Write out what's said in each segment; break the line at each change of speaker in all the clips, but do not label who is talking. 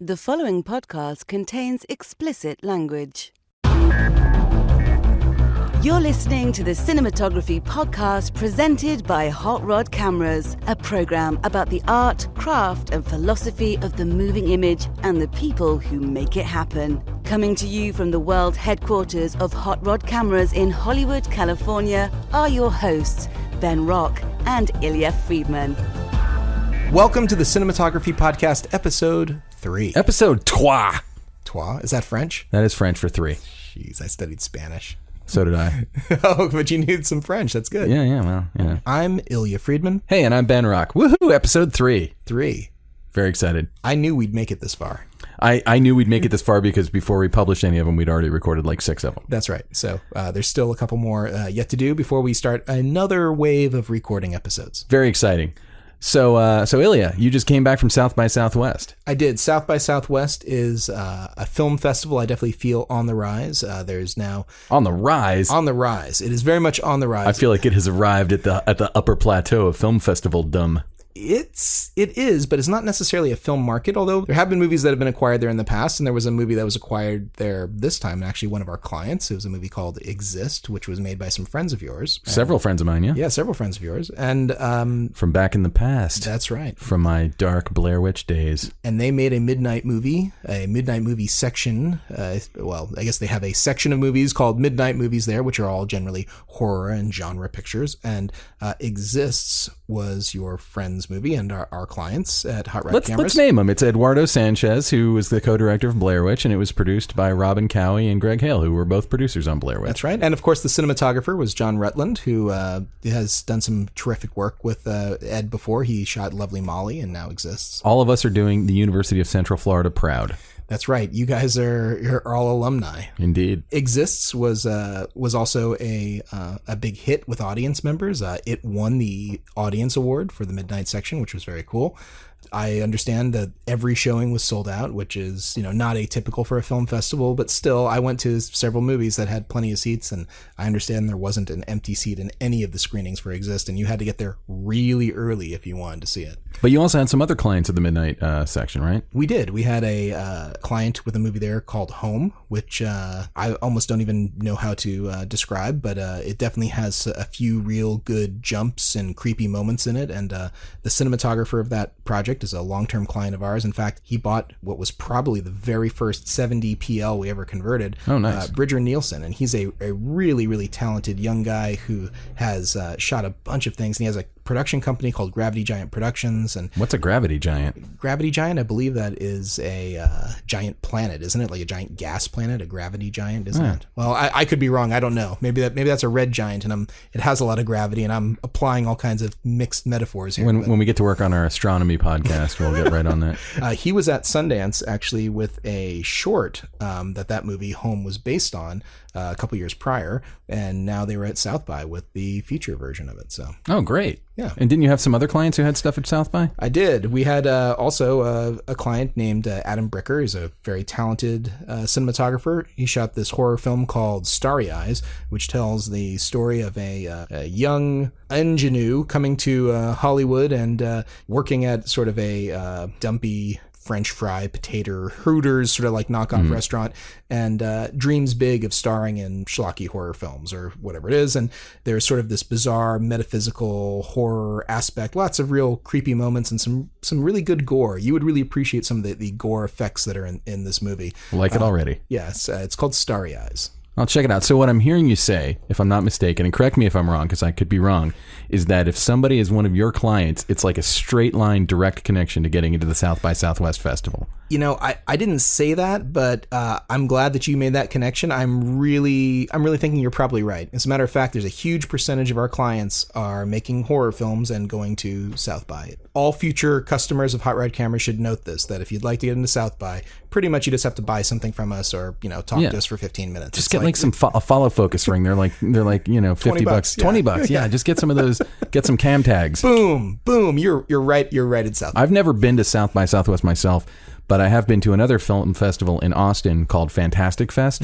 The following podcast contains explicit language. You're listening to the Cinematography podcast presented by Hot Rod Cameras, a program about the art, craft, and philosophy of the moving image and the people who make it happen. Coming to you from the world headquarters of Hot Rod Cameras in Hollywood, California, are your hosts, Ben Rock and Illya Friedman.
Welcome to the Cinematography Podcast, Episode 3.
Episode trois.
Trois? Is that French?
That is French for three.
Jeez, I studied Spanish.
So did I.
Oh, but you need some French. That's good.
Yeah.
I'm Illya Friedman.
Hey, and I'm Ben Rock. Woohoo, Episode 3.
3.
Very excited.
I knew we'd make it this far.
I knew we'd make it this far because before we published any of them, we'd already recorded like 6 of them.
That's right. So there's still a couple more yet to do before we start another wave of recording episodes.
Very exciting. So Illya, you just came back from South by Southwest.
I did. South by Southwest is a film festival I definitely feel on the rise. There's now...
On the rise?
On the rise. It is very much on the rise.
I feel like it has arrived at the upper plateau of film festival-dom.
It is, but it's not necessarily a film market, although there have been movies that have been acquired there in the past, and there was a movie that was acquired there this time, actually one of our clients. It was a movie called Exist, which was made by some friends of yours.
Several friends of mine, yeah?
Yeah, several friends of yours. And
from back in the past.
That's right.
From my dark Blair Witch days.
And they made a midnight movie section. Well, I guess they have a section of movies called Midnight Movies there, which are all generally horror and genre pictures. And Exists was your friend's movie and our clients at Hot Rod Cameras.
Let's name them. It's Eduardo Sanchez, who was the co-director of Blair Witch, and it was produced by Robin Cowie and Greg Hale, who were both producers on Blair Witch.
That's right. And of course, the cinematographer was John Rutland, who has done some terrific work with Ed before. He shot Lovely Molly and now Exists.
All of us are doing the University of Central Florida proud.
That's right. You guys are all alumni.
Indeed.
Exists was also a big hit with audience members. It won the audience award for the midnight section, which was very cool. I understand that every showing was sold out, which is, not atypical for a film festival, but still, I went to several movies that had plenty of seats, and I understand there wasn't an empty seat in any of the screenings for Exist, and you had to get there really early if you wanted to see it.
But you also had some other clients at the midnight section, right?
We did. We had a client with a movie there called Home, which I almost don't even know how to describe, but it definitely has a few real good jumps and creepy moments in it, and the cinematographer of that project is a long-term client of ours. In fact, he bought what was probably the very first 70 PL we ever converted.
Oh, nice.
Bridger Nielsen, and he's a really, really talented young guy who has shot a bunch of things, and he has a production company called Gravity Giant Productions. And
what's a Gravity Giant?
Gravity Giant, I believe that is a giant planet, isn't it? Like a giant gas planet, a gravity giant, isn't it? Well, I could be wrong. I don't know. Maybe that's a red giant, and it has a lot of gravity, and I'm applying all kinds of mixed metaphors here.
When we get to work on our astronomy podcast, we'll get right on that.
He was at Sundance actually with a short that movie Home was based on a couple years prior, and now they were at South by with the feature version of it. So.
Oh, great.
Yeah.
And didn't you have some other clients who had stuff at South by?
I did. We had also a client named Adam Bricker. He's a very talented cinematographer. He shot this horror film called Starry Eyes, which tells the story of a young ingenue coming to Hollywood and working at sort of a dumpy French fry, potato, Hooters, sort of like knockoff restaurant, and dreams big of starring in schlocky horror films or whatever it is. And there's sort of this bizarre metaphysical horror aspect, lots of real creepy moments and some really good gore. You would really appreciate some of the gore effects that are in this movie.
Like it already.
Yes, it's called Starry Eyes.
I'll check it out. So what I'm hearing you say, if I'm not mistaken, and correct me if I'm wrong, because I could be wrong, is that if somebody is one of your clients, it's like a straight line direct connection to getting into the South by Southwest Festival.
I didn't say that, but I'm glad that you made that connection. I'm really thinking you're probably right. As a matter of fact, there's a huge percentage of our clients are making horror films and going to South by. All future customers of Hot Rod Cameras should note this, that if you'd like to get into South by, pretty much you just have to buy something from us or, talk to us for 15 minutes.
Just get a follow focus ring. They're like, $50, $20. Yeah, just get some of those, get some cam tags.
Boom. You're right at South by.
I've never been to South by Southwest myself, but I have been to another film festival in Austin called Fantastic Fest.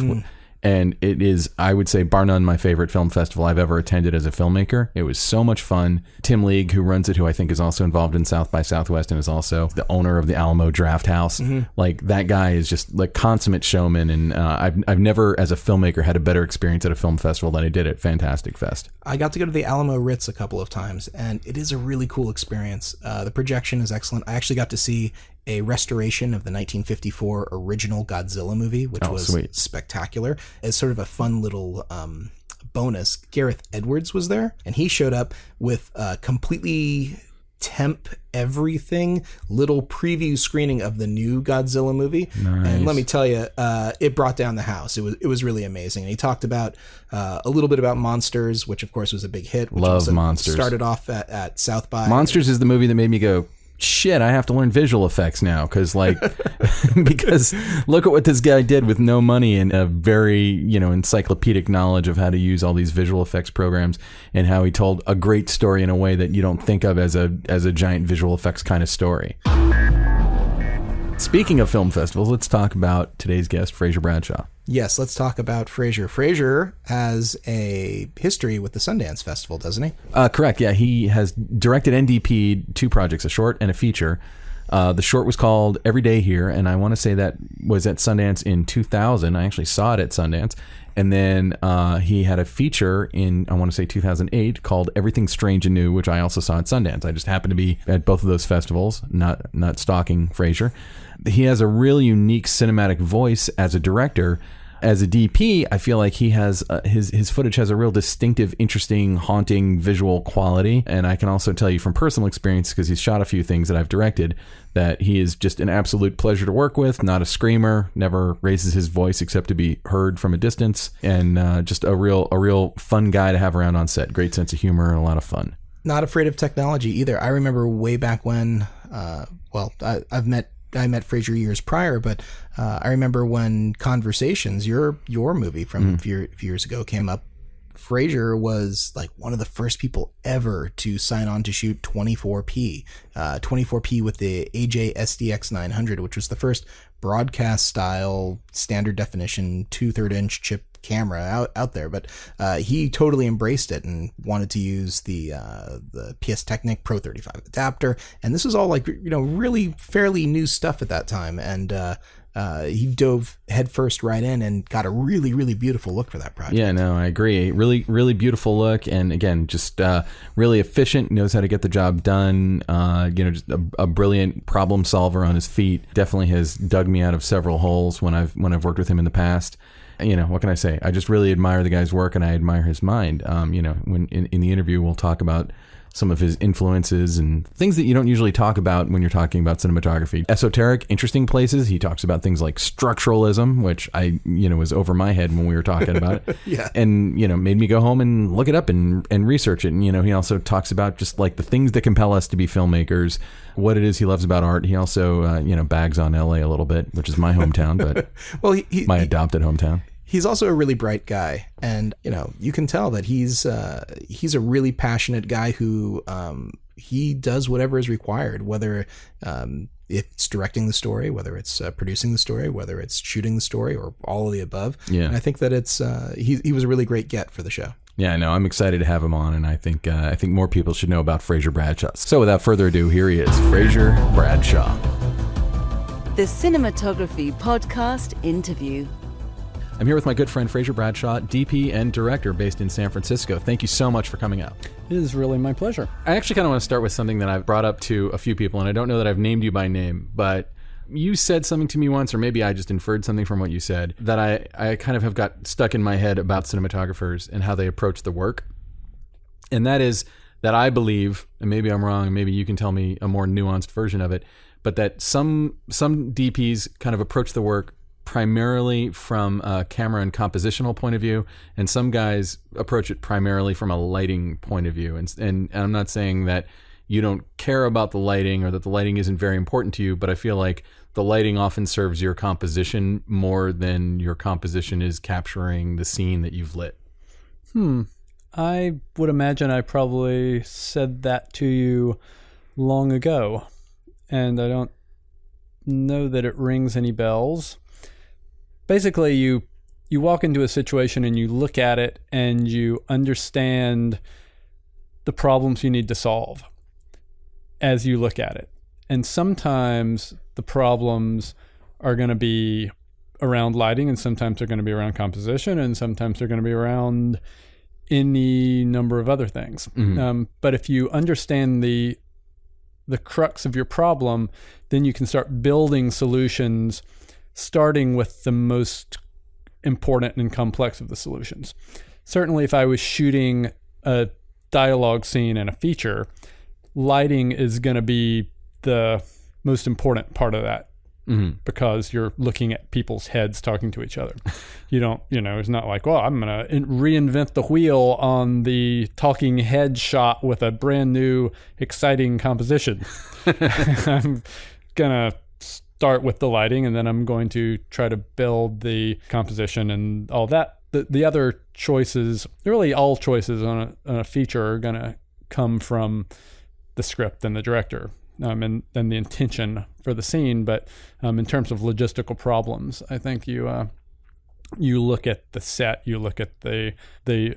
And it is, I would say, bar none, my favorite film festival I've ever attended as a filmmaker. It was so much fun. Tim League, who runs it, who I think is also involved in South by Southwest and is also the owner of the Alamo Draft House. Like, that guy is just like consummate showman. And I've never, as a filmmaker, had a better experience at a film festival than I did at Fantastic Fest.
I got to go to the Alamo Ritz a couple of times, and it is a really cool experience. The projection is excellent. I actually got to see a restoration of the 1954 original Godzilla movie, which was
sweet.
Spectacular. As sort of a fun little bonus, Gareth Edwards was there, and he showed up with a completely temp everything little preview screening of the new Godzilla movie.
Nice.
And let me tell you, it brought down the house. It was really amazing. And he talked about a little bit about Monsters, which of course was a big hit. Which
Love Monsters.
Started off at South by.
Monsters is the movie that made me go, shit, I have to learn visual effects now, because look at what this guy did with no money and a very, encyclopedic knowledge of how to use all these visual effects programs, and how he told a great story in a way that you don't think of as a giant visual effects kind of story. Speaking of film festivals, let's talk about today's guest, Frazer Bradshaw.
Yes, let's talk about Frazer. Frazer has a history with the Sundance Festival, doesn't he?
Correct, yeah. He has directed and DP'd 2 projects, a short and a feature. The short was called Every Day Here, and I want to say that was at Sundance in 2000. I actually saw it at Sundance. And then he had a feature in, I want to say 2008, called Everything Strange and New, which I also saw at Sundance. I just happened to be at both of those festivals, not stalking Frazer. He has a really unique cinematic voice as a director. As a DP, I feel like he has his footage has a real distinctive, interesting, haunting visual quality. And I can also tell you from personal experience, because he's shot a few things that I've directed, that he is just an absolute pleasure to work with. Not a screamer, never raises his voice except to be heard from a distance, and just a real fun guy to have around on set. Great sense of humor and a lot of fun. Not
afraid of technology either. I remember way back when. I met Frazer years prior, but I remember when Conversations, your movie from a few years ago, came up. Frazer was like one of the first people ever to sign on to shoot 24p with the AJ SDX 900, which was the first broadcast style standard definition 2/3 inch chip camera out there. But he totally embraced it and wanted to use the PS Technic Pro 35 adapter, and this was all like really fairly new stuff at that time, and he dove headfirst right in and got a really, really beautiful look for that project.
Yeah, no, I agree. Really, really beautiful look. And again, just really efficient, knows how to get the job done. Just a brilliant problem solver on his feet. Definitely has dug me out of several holes when I've worked with him in the past. What can I say? I just really admire the guy's work, and I admire his mind. When in the interview, we'll talk about some of his influences and things that you don't usually talk about when you're talking about cinematography. Esoteric, interesting places. He talks about things like structuralism, which I, was over my head when we were talking about it.
Yeah.
And, made me go home and look it up and research it. And, he also talks about just like the things that compel us to be filmmakers, what it is he loves about art. He also, bags on LA a little bit, which is my hometown, but
well,
my adopted hometown.
He's also a really bright guy, and you can tell that he's a really passionate guy who he does whatever is required, whether it's directing the story, whether it's producing the story, whether it's shooting the story, or all of the above.
Yeah,
and I think that it's he was a really great get for the show. Yeah,
no, I'm excited to have him on, and I think more people should know about Frazer Bradshaw. So without further ado, here he is, Frazer Bradshaw.
The Cinematography Podcast Interview.
I'm here with my good friend Frazer Bradshaw, DP and director based in San Francisco. Thank you so much for coming out.
It is really my pleasure.
I actually kind of want to start with something that I've brought up to a few people, and I don't know that I've named you by name, but you said something to me once, or maybe I just inferred something from what you said, that I kind of have got stuck in my head about cinematographers and how they approach the work. And that is that I believe, and maybe I'm wrong, and maybe you can tell me a more nuanced version of it, but that some DPs kind of approach the work primarily from a camera and compositional point of view, and some guys approach it primarily from a lighting point of view. And I'm not saying that you don't care about the lighting or that the lighting isn't very important to you, but I feel like the lighting often serves your composition more than your composition is capturing the scene that you've lit.
I would imagine I probably said that to you long ago, and I don't know that it rings any bells. Basically, you you walk into a situation and you look at it and you understand the problems you need to solve as you look at it. And sometimes the problems are going to be around lighting, and sometimes they're going to be around composition, and sometimes they're going to be around any number of other things. But if you understand the crux of your problem, then you can start building solutions, starting with the most important and complex of the solutions. Certainly, if I was shooting a dialogue scene in a feature, lighting is going to be the most important part of that. Because you're looking at people's heads talking to each other. You don't, it's not like, well, I'm going to reinvent the wheel on the talking head shot with a brand new, exciting composition. I'm going to start with the lighting, and then I'm going to try to build the composition and all that. The other choices, really all choices on a feature, are going to come from the script and the director. And the intention for the scene, but in terms of logistical problems, I think you look at the set, you look at the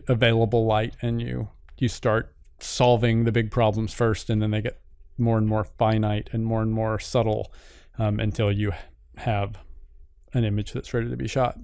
available light, and you start solving the big problems first, and then they get more and more finite and more subtle until you have an image that's ready to be shot.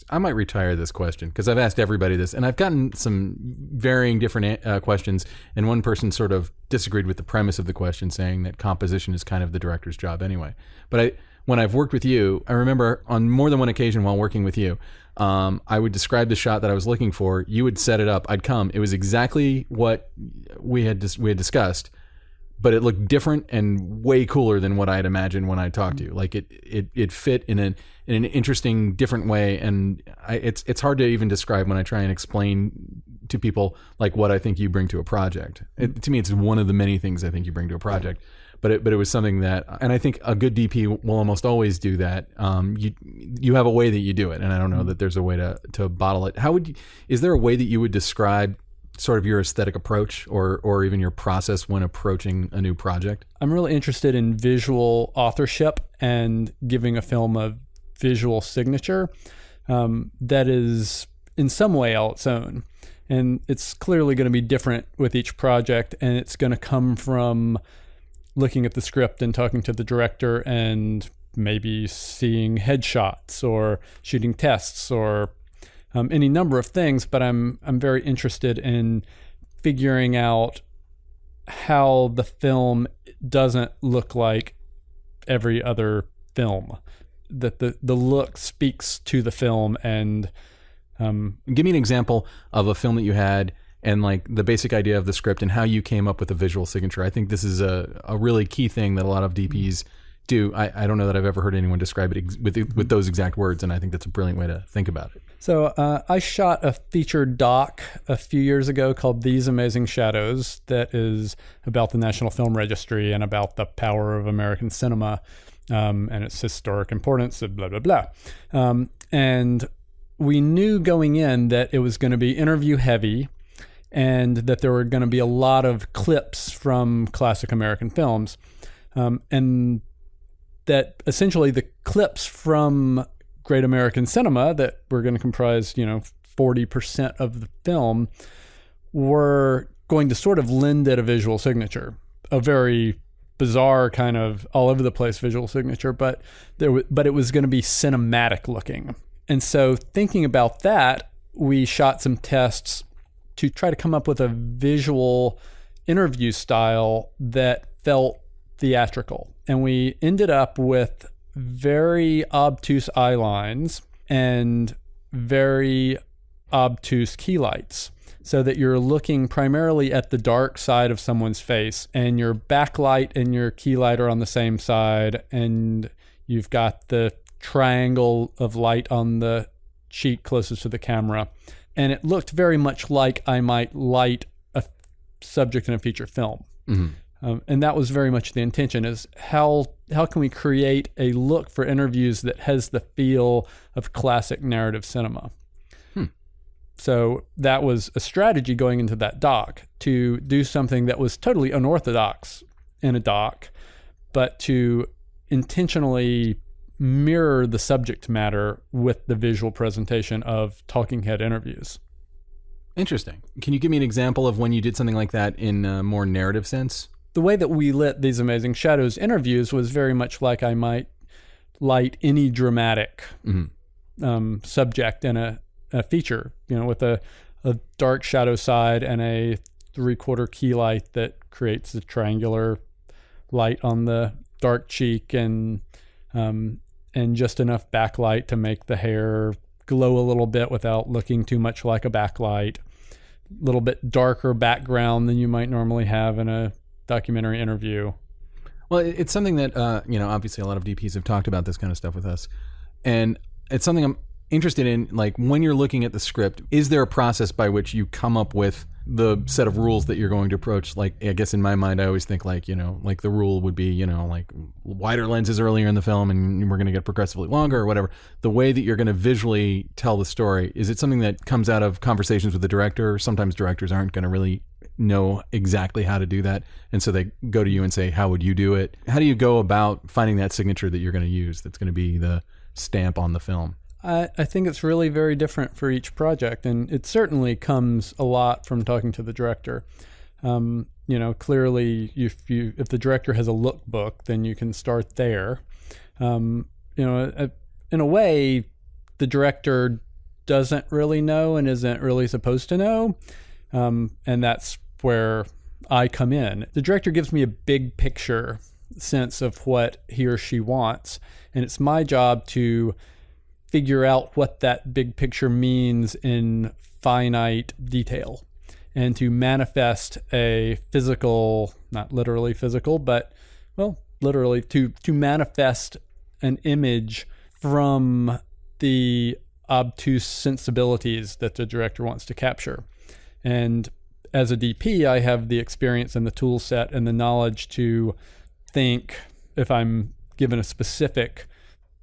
I might retire this question because I've asked everybody this, and I've gotten some varying different questions, and one person sort of disagreed with the premise of the question, saying that composition is kind of the director's job anyway. But when I've worked with you, I remember on more than one occasion while working with you, I would describe the shot that I was looking for. You would set it up. I'd come. It was exactly what we had discussed, but it looked different and way cooler than what I had imagined when I talked to you. Like it fit in an interesting, different way, and it's hard to even describe when I try and explain to people like what I think you bring to a project. To me, it's one of the many things I think you bring to a project. But it was something that, and I think a good DP will almost always do that. You have a way that you do it, and I don't know that there's a way to bottle it. Is there a way that you would describe sort of your aesthetic approach or even your process when approaching a new project?
I'm really interested in visual authorship and giving a film a visual signature that is in some way all its own. And it's clearly going to be different with each project, and it's going to come from looking at the script and talking to the director and maybe seeing headshots or shooting tests or any number of things. But I'm very interested in figuring out how the film doesn't look like every other film, that the look speaks to the film. And
give me an example of a film that you had and like the basic idea of the script and how you came up with a visual signature. I think this is a really key thing that a lot of DPs do. I don't know that I've ever heard anyone describe it with those exact words, and I think that's a brilliant way to think about it.
So I shot a feature doc a few years ago called These Amazing Shadows that is about the National Film Registry and about the power of American cinema and its historic importance, blah, blah, blah. And we knew going in that it was going to be interview heavy and that there were going to be a lot of clips from classic American films. And that essentially the clips from great American cinema that were going to comprise, 40% of the film were going to sort of lend it a visual signature, a very bizarre kind of all over the place visual signature, but it was going to be cinematic looking. And so thinking about that, we shot some tests to try to come up with a visual interview style that felt theatrical. And we ended up with very obtuse eye lines and very obtuse key lights, so that you're looking primarily at the dark side of someone's face, and your backlight and your key light are on the same side, and you've got the triangle of light on the cheek closest to the camera. And it looked very much like I might light a subject in a feature film. Mm-hmm. And that was very much the intention, is how can we create a look for interviews that has the feel of classic narrative cinema? So that was a strategy going into that doc, to do something that was totally unorthodox in a doc, but to intentionally mirror the subject matter with the visual presentation of talking head interviews.
Interesting. Can you give me an example of when you did something like that in a more narrative sense?
The way that we lit These Amazing Shadows interviews was very much like I might light any dramatic subject in a feature, with a dark shadow side and a 3/4 key light that creates a triangular light on the dark cheek and just enough backlight to make the hair glow a little bit without looking too much like a backlight. A little bit darker background than you might normally have in a documentary interview.
Well, it's something that, obviously a lot of DPs have talked about this kind of stuff with us. And it's something I'm interested in, like when you're looking at the script, is there a process by which you come up with the set of rules that you're going to approach? Like, I guess in my mind, I always think like the rule would be, like wider lenses earlier in the film and we're going to get progressively longer or whatever. The way that you're going to visually tell the story, is it something that comes out of conversations with the director? Sometimes directors aren't going to really know exactly how to do that. And so they go to you and say, how would you do it? How do you go about finding that signature that you're going to use that's going to be the stamp on the film?
I think it's really very different for each project, and it certainly comes a lot from talking to the director. Clearly, if the director has a lookbook, then you can start there. In a way, the director doesn't really know and isn't really supposed to know, and that's where I come in. The director gives me a big picture sense of what he or she wants, and it's my job to figure out what that big picture means in finite detail and to manifest a physical, not literally physical, but literally to manifest an image from the obtuse sensibilities that the director wants to capture. And as a DP, I have the experience and the tool set and the knowledge to think, if I'm given a specific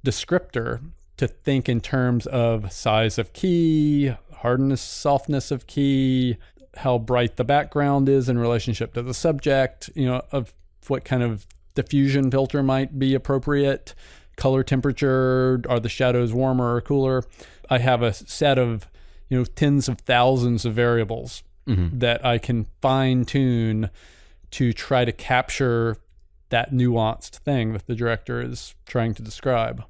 descriptor, to think in terms of size of key, hardness, softness of key, how bright the background is in relationship to the subject, of what kind of diffusion filter might be appropriate, color temperature, are the shadows warmer or cooler? I have a set of, tens of thousands of variables that I can fine tune to try to capture that nuanced thing that the director is trying to describe.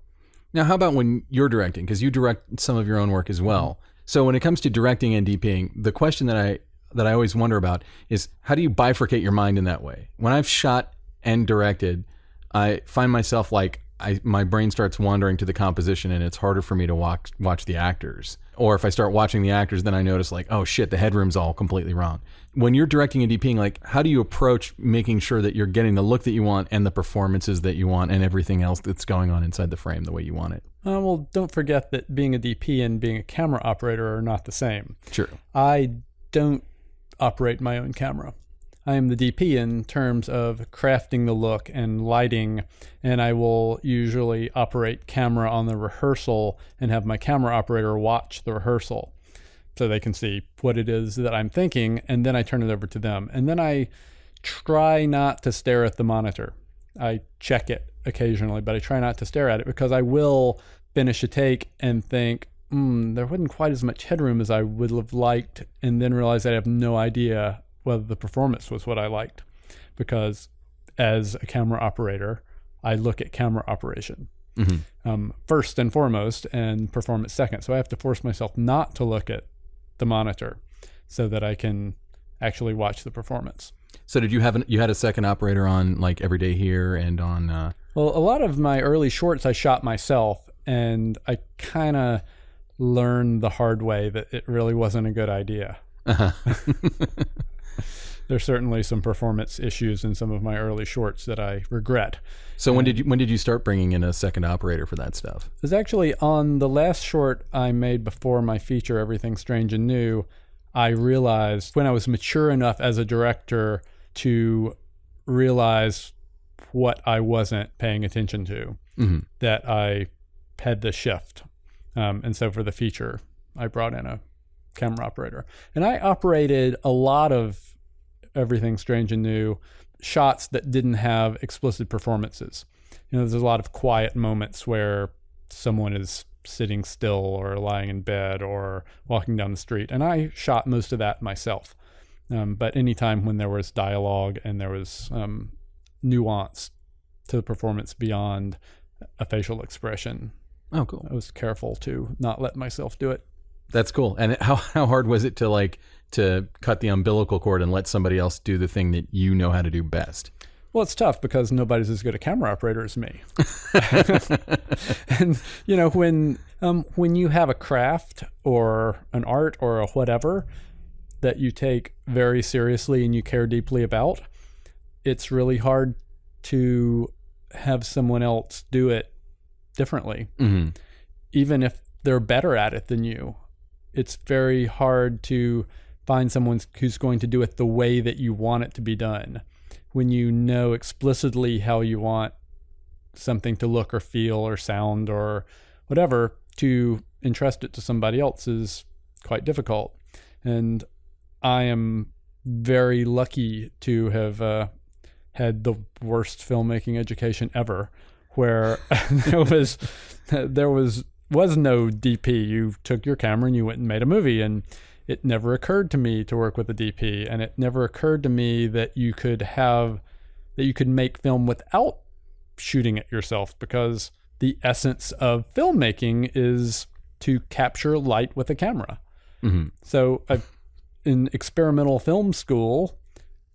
Now, how about when you're directing? Because you direct some of your own work as well. So when it comes to directing and DPing, the question that I always wonder about is, how do you bifurcate your mind in that way? When I've shot and directed, I find myself like my brain starts wandering to the composition, and it's harder for me to watch the actors. Or if I start watching the actors, then I notice like, oh shit, the headroom's all completely wrong. When you're directing and DPing, like, how do you approach making sure that you're getting the look that you want and the performances that you want and everything else that's going on inside the frame the way you want it?
Well, don't forget that being a DP and being a camera operator are not the same.
True.
I don't operate my own camera. I am the DP in terms of crafting the look and lighting, and I will usually operate camera on the rehearsal and have my camera operator watch the rehearsal so they can see what it is that I'm thinking, and then I turn it over to them. And then I try not to stare at the monitor. I check it occasionally, but I try not to stare at it because I will finish a take and think, there wasn't quite as much headroom as I would have liked, and then realize I have no idea whether the performance was what I liked. Because as a camera operator, I look at camera operation first and foremost, and performance second. So I have to force myself not to look at the monitor so that I can actually watch the performance.
So did you had a second operator on like Every Day Here and on...
Well, a lot of my early shorts I shot myself, and I kind of learned the hard way that it really wasn't a good idea. There's certainly some performance issues in some of my early shorts that I regret.
So when did you start bringing in a second operator for that stuff?
It was actually on the last short I made before my feature, Everything Strange and New. I realized when I was mature enough as a director to realize what I wasn't paying attention to, that I had the shift. And so for the feature, I brought in a camera operator. And I operated a lot of Everything Strange and New shots that didn't have explicit performances. there's a lot of quiet moments where someone is sitting still or lying in bed or walking down the street. And I shot most of that myself. But anytime when there was dialogue and there was nuance to the performance beyond a facial expression,
oh, cool.
I was careful to not let myself do it.
That's cool. And how hard was it to cut the umbilical cord and let somebody else do the thing that you know how to do best?
Well, it's tough because nobody's as good a camera operator as me. And when you have a craft or an art or a whatever that you take very seriously and you care deeply about, it's really hard to have someone else do it differently. Mm-hmm. Even if they're better at it than you, it's very hard to find someone who's going to do it the way that you want it to be done. When you know explicitly how you want something to look or feel or sound or whatever, to entrust it to somebody else is quite difficult. And I am very lucky to have had the worst filmmaking education ever, where there was no DP. You took your camera and you went and made a movie, and it never occurred to me to work with a DP, and it never occurred to me that you could make film without shooting it yourself, because the essence of filmmaking is to capture light with a camera. Mm-hmm. So in experimental film school,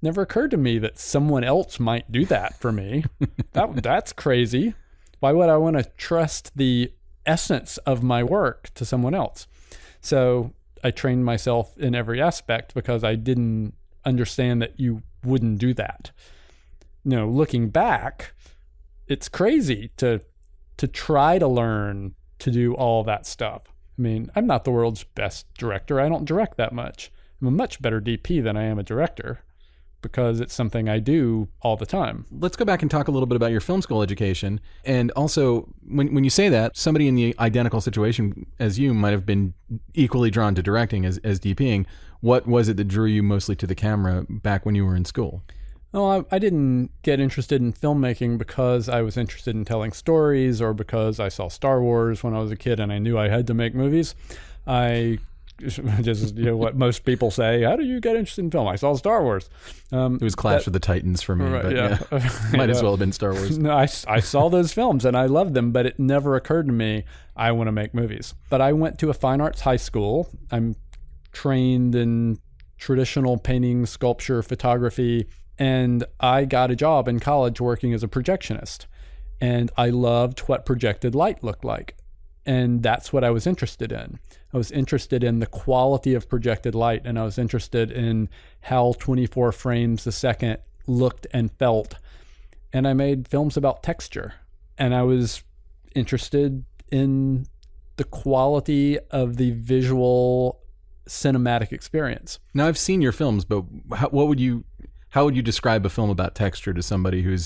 never occurred to me that someone else might do that for me. That's crazy. Why would I want to trust the essence of my work to someone else? So I trained myself in every aspect because I didn't understand that you wouldn't do that. Looking back, it's crazy to try to learn to do all that stuff. I mean, I'm not the world's best director. I don't direct that much. I'm a much better DP than I am a director, because it's something I do all the time.
Let's go back and talk a little bit about your film school education. And also, when you say that, somebody in the identical situation as you might have been equally drawn to directing as DPing. What was it that drew you mostly to the camera back when you were in school?
Well, I didn't get interested in filmmaking because I was interested in telling stories or because I saw Star Wars when I was a kid and I knew I had to make movies. I just, what most people say, how do you get interested in film? I saw Star Wars.
It was Clash of the Titans for me,
right,
but yeah. Might as well have been Star Wars.
No, I saw those films and I loved them, but it never occurred to me I want to make movies. But I went to a fine arts high school. I'm trained in traditional painting, sculpture, photography, and I got a job in college working as a projectionist. And I loved what projected light looked like. And that's what I was interested in. I was interested in the quality of projected light, and I was interested in how 24 frames a second looked and felt. And I made films about texture. And I was interested in the quality of the visual cinematic experience.
Now, I've seen your films, but how would you describe a film about texture to somebody who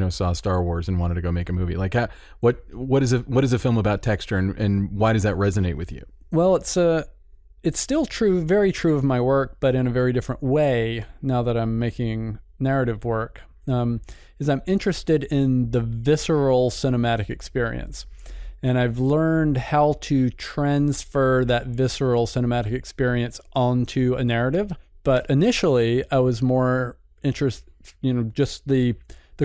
saw Star Wars and wanted to go make a movie? Like, what is a film about texture, and why does that resonate with you?
Well, it's still true, very true of my work, but in a very different way now that I'm making narrative work. Is I'm interested in the visceral cinematic experience. And I've learned how to transfer that visceral cinematic experience onto a narrative. But initially, I was more interested, just the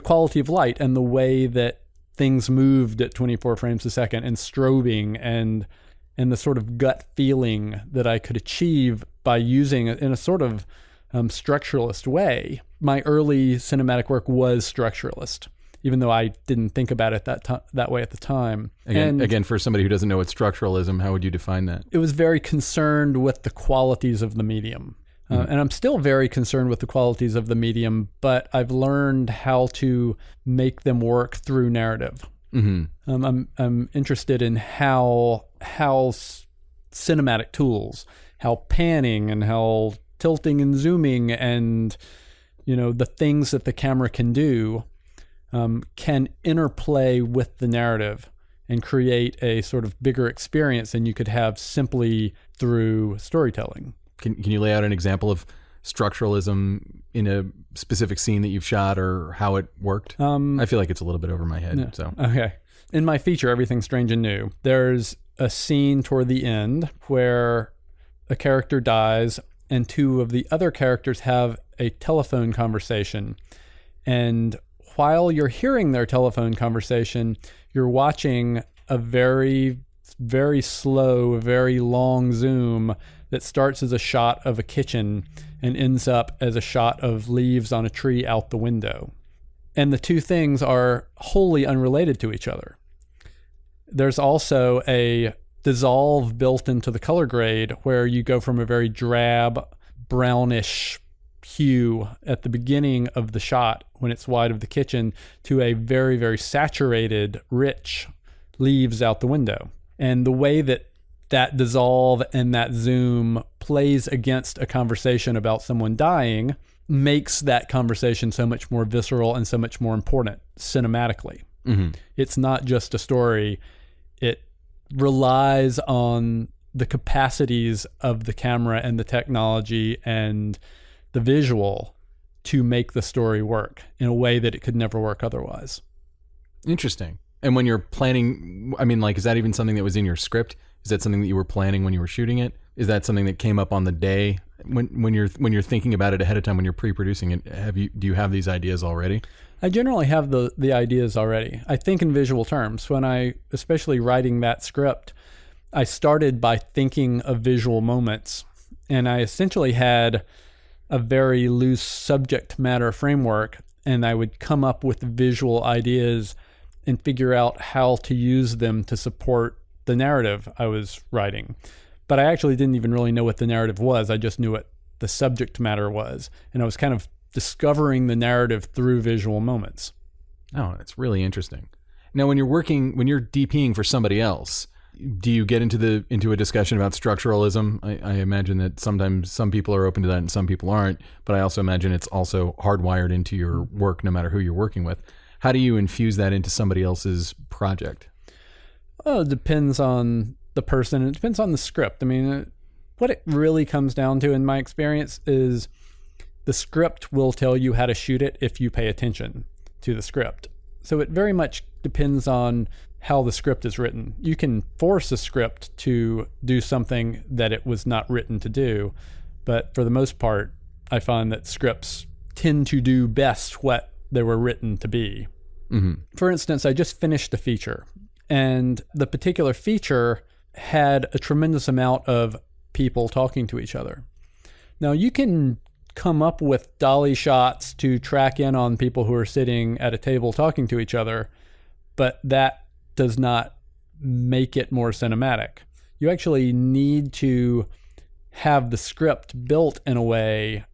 quality of light and the way that things moved at 24 frames a second, and strobing and the sort of gut feeling that I could achieve by using it in a sort of structuralist way. My early cinematic work was structuralist, even though I didn't think about it that way at the time.
Again, for somebody who doesn't know what structuralism, how would you define that?
It was very concerned with the qualities of the medium. And I'm still very concerned with the qualities of the medium, but I've learned how to make them work through narrative. Mm-hmm. I'm interested in how cinematic tools, how panning and how tilting and zooming and the things that the camera can do can interplay with the narrative and create a sort of bigger experience than you could have simply through storytelling.
Can you lay out an example of structuralism in a specific scene that you've shot or how it worked? I feel like it's a little bit over my head.
Yeah.
So
okay. In my feature, Everything Strange and New, there's a scene toward the end where a character dies and two of the other characters have a telephone conversation. And while you're hearing their telephone conversation, you're watching a very, very slow, very long zoom that starts as a shot of a kitchen and ends up as a shot of leaves on a tree out the window. And the two things are wholly unrelated to each other. There's also a dissolve built into the color grade where you go from a very drab, brownish hue at the beginning of the shot when it's wide of the kitchen to a very, very saturated, rich leaves out the window. And the way that dissolve and that zoom plays against a conversation about someone dying makes that conversation so much more visceral and so much more important cinematically. Mm-hmm. It's not just a story. It relies on the capacities of the camera and the technology and the visual to make the story work in a way that it could never work otherwise.
Interesting. And when you're planning, I mean, like, is that even something that was in your script? Is that something that you were planning when you were shooting it? Is that something that came up on the day when you're thinking about it ahead of time, when you're pre-producing it? Do you have these ideas already?
I generally have the ideas already. I think in visual terms. When especially writing that script, I started by thinking of visual moments, and I essentially had a very loose subject matter framework, and I would come up with visual ideas and figure out how to use them to support the narrative I was writing. But I actually didn't even really know what the narrative was. I just knew what the subject matter was. And I was kind of discovering the narrative through visual moments.
Oh, that's really interesting. Now, when you're DPing for somebody else, do you get into a discussion about structuralism? I imagine that sometimes some people are open to that and some people aren't, but I also imagine it's also hardwired into your work no matter who you're working with. How do you infuse that into somebody else's project?
Well, it depends on the person. It depends on the script. I mean, what it really comes down to in my experience is the script will tell you how to shoot it if you pay attention to the script. So it very much depends on how the script is written. You can force a script to do something that it was not written to do, but for the most part, I find that scripts tend to do best what they were written to be. Mm-hmm. For instance, I just finished a feature, and the particular feature had a tremendous amount of people talking to each other. Now, you can come up with dolly shots to track in on people who are sitting at a table talking to each other, but that does not make it more cinematic. You actually need to have the script built in a way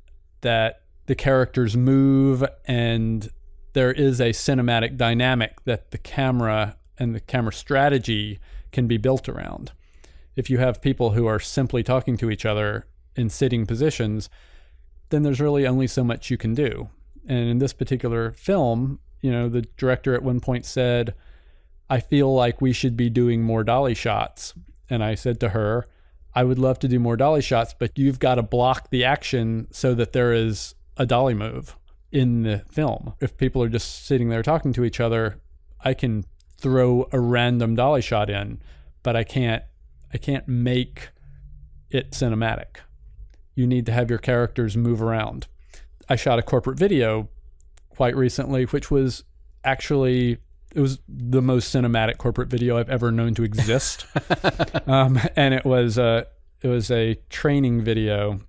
that the characters move and there is a cinematic dynamic that the camera and the camera strategy can be built around. If you have people who are simply talking to each other in sitting positions, then there's really only so much you can do. And in this particular film, the director at one point said, "I feel like we should be doing more dolly shots." And I said to her, "I would love to do more dolly shots, but you've got to block the action so that there is a dolly move in the film. If people are just sitting there talking to each other, I can throw a random dolly shot in, but I can't make it cinematic. You need to have your characters move around." I shot a corporate video quite recently, which was actually, it was the most cinematic corporate video I've ever known to exist. And it was a training video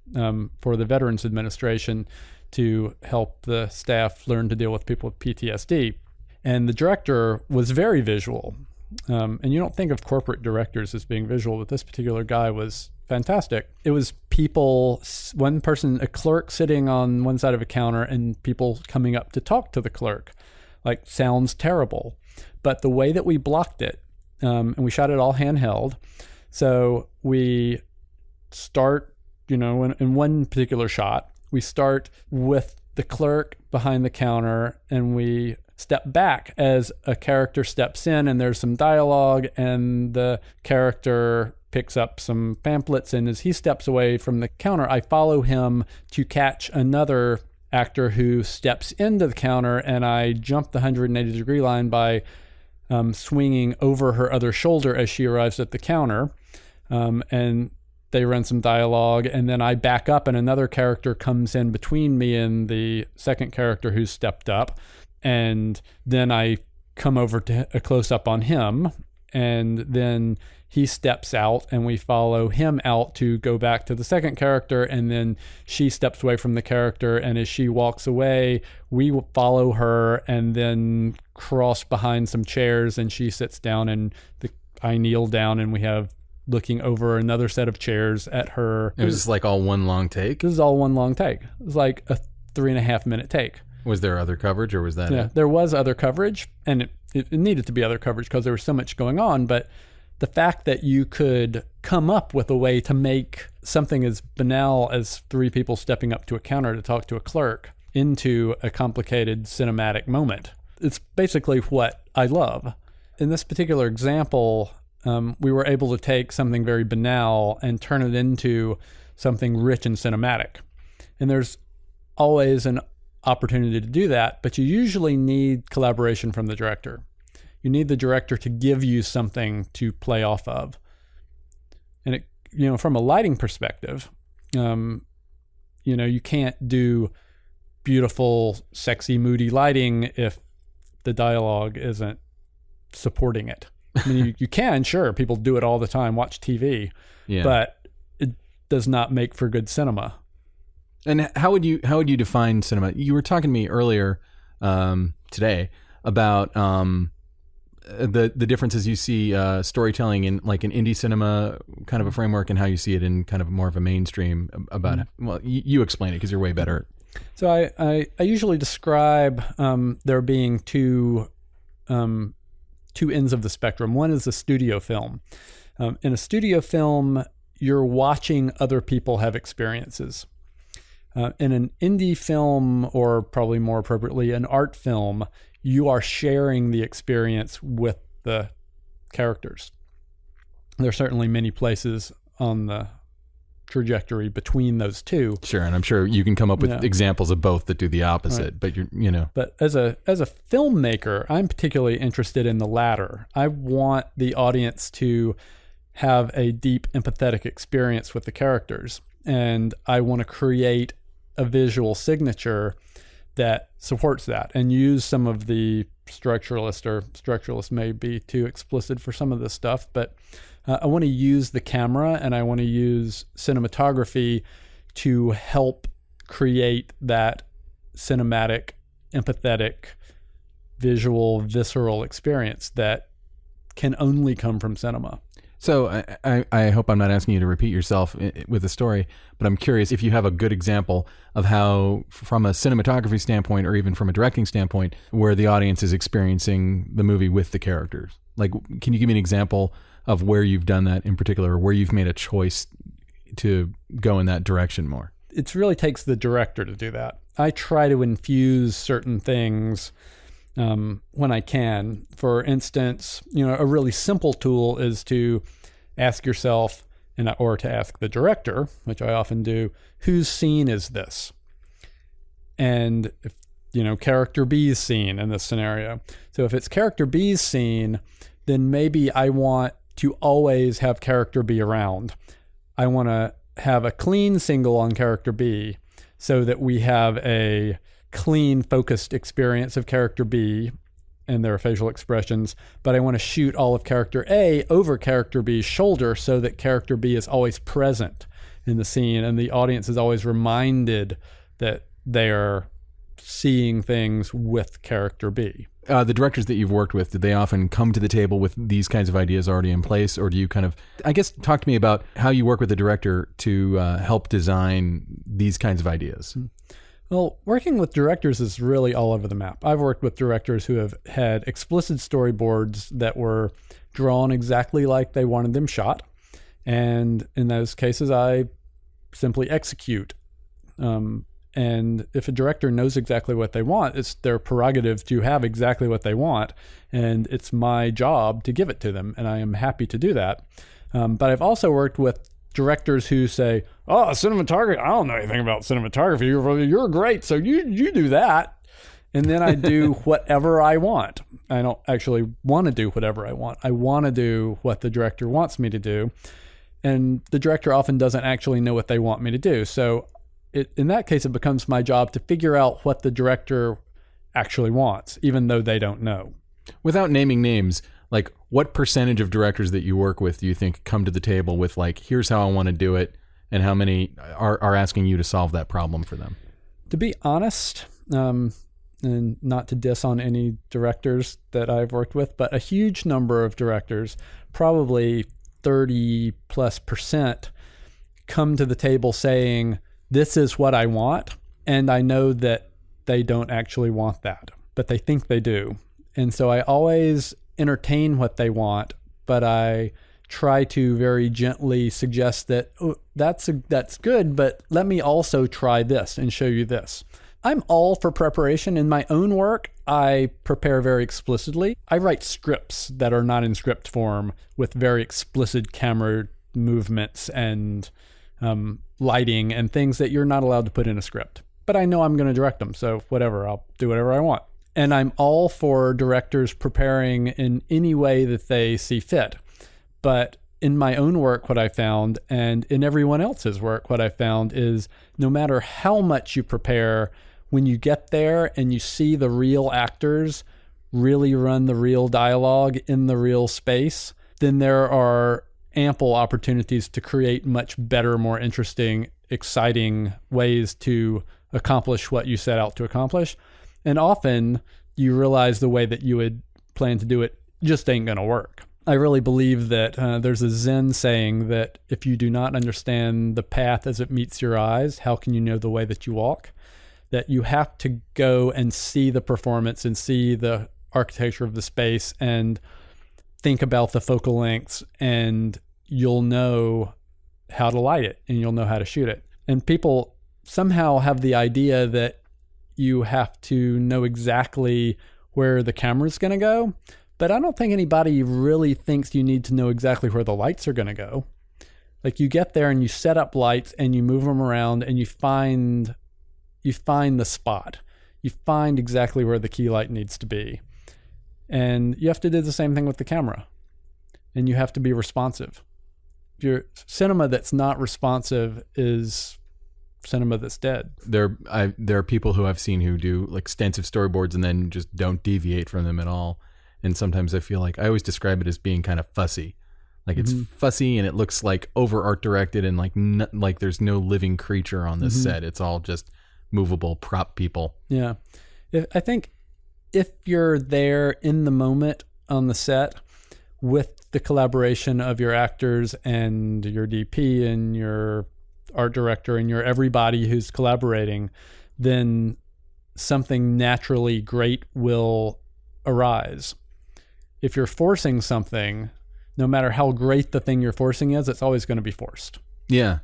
for the Veterans Administration to help the staff learn to deal with people with PTSD. And the director was very visual. And you don't think of corporate directors as being visual, but this particular guy was fantastic. It was people, one person, a clerk sitting on one side of a counter and people coming up to talk to the clerk. Like, sounds terrible. But the way that we blocked it, and we shot it all handheld. So we start, in one particular shot, we start with the clerk behind the counter and we step back as a character steps in and there's some dialogue and the character picks up some pamphlets, and as he steps away from the counter, I follow him to catch another actor who steps into the counter, and I jump the 180-degree line by swinging over her other shoulder as she arrives at the counter. And they run some dialogue, and then I back up, and another character comes in between me and the second character who stepped up. And then I come over to a close-up on him, and then he steps out, and we follow him out to go back to the second character, and then she steps away from the character, and as she walks away, we follow her and then cross behind some chairs, and she sits down, and I kneel down, and we have looking over another set of chairs at her.
It was just like all one long take?
This is all one long take. It was like a 3.5 minute take.
Was there other coverage, or was that
it? There was other coverage, and it needed to be other coverage because there was so much going on, but the fact that you could come up with a way to make something as banal as 3 people stepping up to a counter to talk to a clerk into a complicated cinematic moment, it's basically what I love. In this particular example, we were able to take something very banal and turn it into something rich and cinematic. And there's always an opportunity to do that, but you usually need collaboration from the director. You need the director to give you something to play off of. And from a lighting perspective, you can't do beautiful, sexy, moody lighting if the dialogue isn't supporting it. I mean, you can, sure, people do it all the time, watch TV, but it does not make for good cinema.
And how would you define cinema? You were talking to me earlier today about the differences you see storytelling in like an indie cinema kind of a framework, and how you see it in kind of more of a mainstream about it. Well, you explain it because you're way better.
So I usually describe there being two ends of the spectrum. One is a studio film. In a studio film, you're watching other people have experiences. In an indie film, or probably more appropriately, an art film, you are sharing the experience with the characters. There are certainly many places on the trajectory between those two.
Sure, and I'm sure you can come up with examples of both that do the opposite, right. But
But as a filmmaker, I'm particularly interested in the latter. I want the audience to have a deep empathetic experience with the characters, and I want to create a visual signature that supports that, and use some of the structuralist may be too explicit for some of this stuff, but I want to use the camera and I want to use cinematography to help create that cinematic, empathetic, visual, visceral experience that can only come from cinema.
So I hope I'm not asking you to repeat yourself with the story, but I'm curious if you have a good example of how, from a cinematography standpoint or even from a directing standpoint, where the audience is experiencing the movie with the characters. Like, can you give me an example of where you've done that in particular, or where you've made a choice to go in that direction more?
It really takes the director to do that. I try to infuse certain things when I can. For instance, a really simple tool is to ask yourself, or to ask the director, which I often do, whose scene is this? And if, character B's scene in this scenario. So if it's character B's scene, then maybe I want to always have character B around. I want to have a clean single on character B so that we have a clean, focused experience of character B and their facial expressions, but I want to shoot all of character A over character B's shoulder so that character B is always present in the scene and the audience is always reminded that they are seeing things with character B.
The directors that you've worked with, did they often come to the table with these kinds of ideas already in place, or do you kind of, I guess, talk to me about how you work with the director to help design these kinds of ideas?
Well, working with directors is really all over the map. I've worked with directors who have had explicit storyboards that were drawn exactly like they wanted them shot. And in those cases, I simply execute. And if a director knows exactly what they want, it's their prerogative to have exactly what they want. And it's my job to give it to them. And I am happy to do that. But I've also worked with directors who say, oh, cinematography, I don't know anything about cinematography. You're great, so you do that. And then I do whatever I want. I don't actually want to do whatever I want. I want to do what the director wants me to do. And the director often doesn't actually know what they want me to do. So in that case, it becomes my job to figure out what the director actually wants, even though they don't know.
Without naming names, like what percentage of directors that you work with do you think come to the table with like, here's how I want to do it, and how many are asking you to solve that problem for them?
To be honest, and not to diss on any directors that I've worked with, but a huge number of directors, probably 30+%, come to the table saying, this is what I want, and I know that they don't actually want that, but they think they do. And so I always entertain what they want, but I try to very gently suggest that, oh, that's good, but let me also try this and show you this. I'm all for preparation. In my own work, I prepare very explicitly. I write scripts that are not in script form with very explicit camera movements and lighting and things that you're not allowed to put in a script. But I know I'm going to direct them, so whatever, I'll do whatever I want. And I'm all for directors preparing in any way that they see fit. But in my own work, what I found, and in everyone else's work, what I found is no matter how much you prepare, when you get there and you see the real actors really run the real dialogue in the real space, then there are ample opportunities to create much better, more interesting, exciting ways to accomplish what you set out to accomplish. And often you realize the way that you would plan to do it just ain't going to work. I really believe that there's a Zen saying that if you do not understand the path as it meets your eyes, how can you know the way that you walk? That you have to go and see the performance and see the architecture of the space and think about the focal lengths, and you'll know how to light it and you'll know how to shoot it. And people somehow have the idea that you have to know exactly where the camera's going to go. But I don't think anybody really thinks you need to know exactly where the lights are going to go. Like you get there and you set up lights and you move them around and you find the spot. You find exactly where the key light needs to be. And you have to do the same thing with the camera. And you have to be responsive. Your cinema that's not responsive is cinema that's dead.
There are people who I've seen who do like extensive storyboards and then just don't deviate from them at all. And sometimes I feel like I always describe it as being kind of fussy. Like it's fussy and it looks like over art directed and like there's no living creature on this set. It's all just movable prop people.
Yeah. I think if you're there in the moment on the set with the collaboration of your actors and your DP and your art director and your everybody who's collaborating, then something naturally great will arise. If you're forcing something, no matter how great the thing you're forcing is, it's always going to be forced.
Yeah.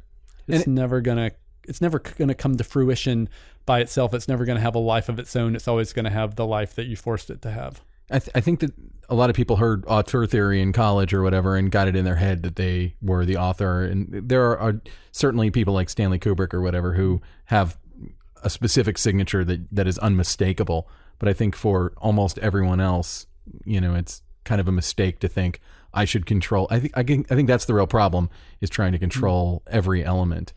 It's never going to come to fruition by itself. It's never going to have a life of its own. It's always going to have the life that you forced it to have.
I think that a lot of people heard auteur theory in college or whatever and got it in their head that they were the author. And there are certainly people like Stanley Kubrick or whatever who have a specific signature that is unmistakable. But I think for almost everyone else, it's kind of a mistake to think I should control. I think that's the real problem, is trying to control every element.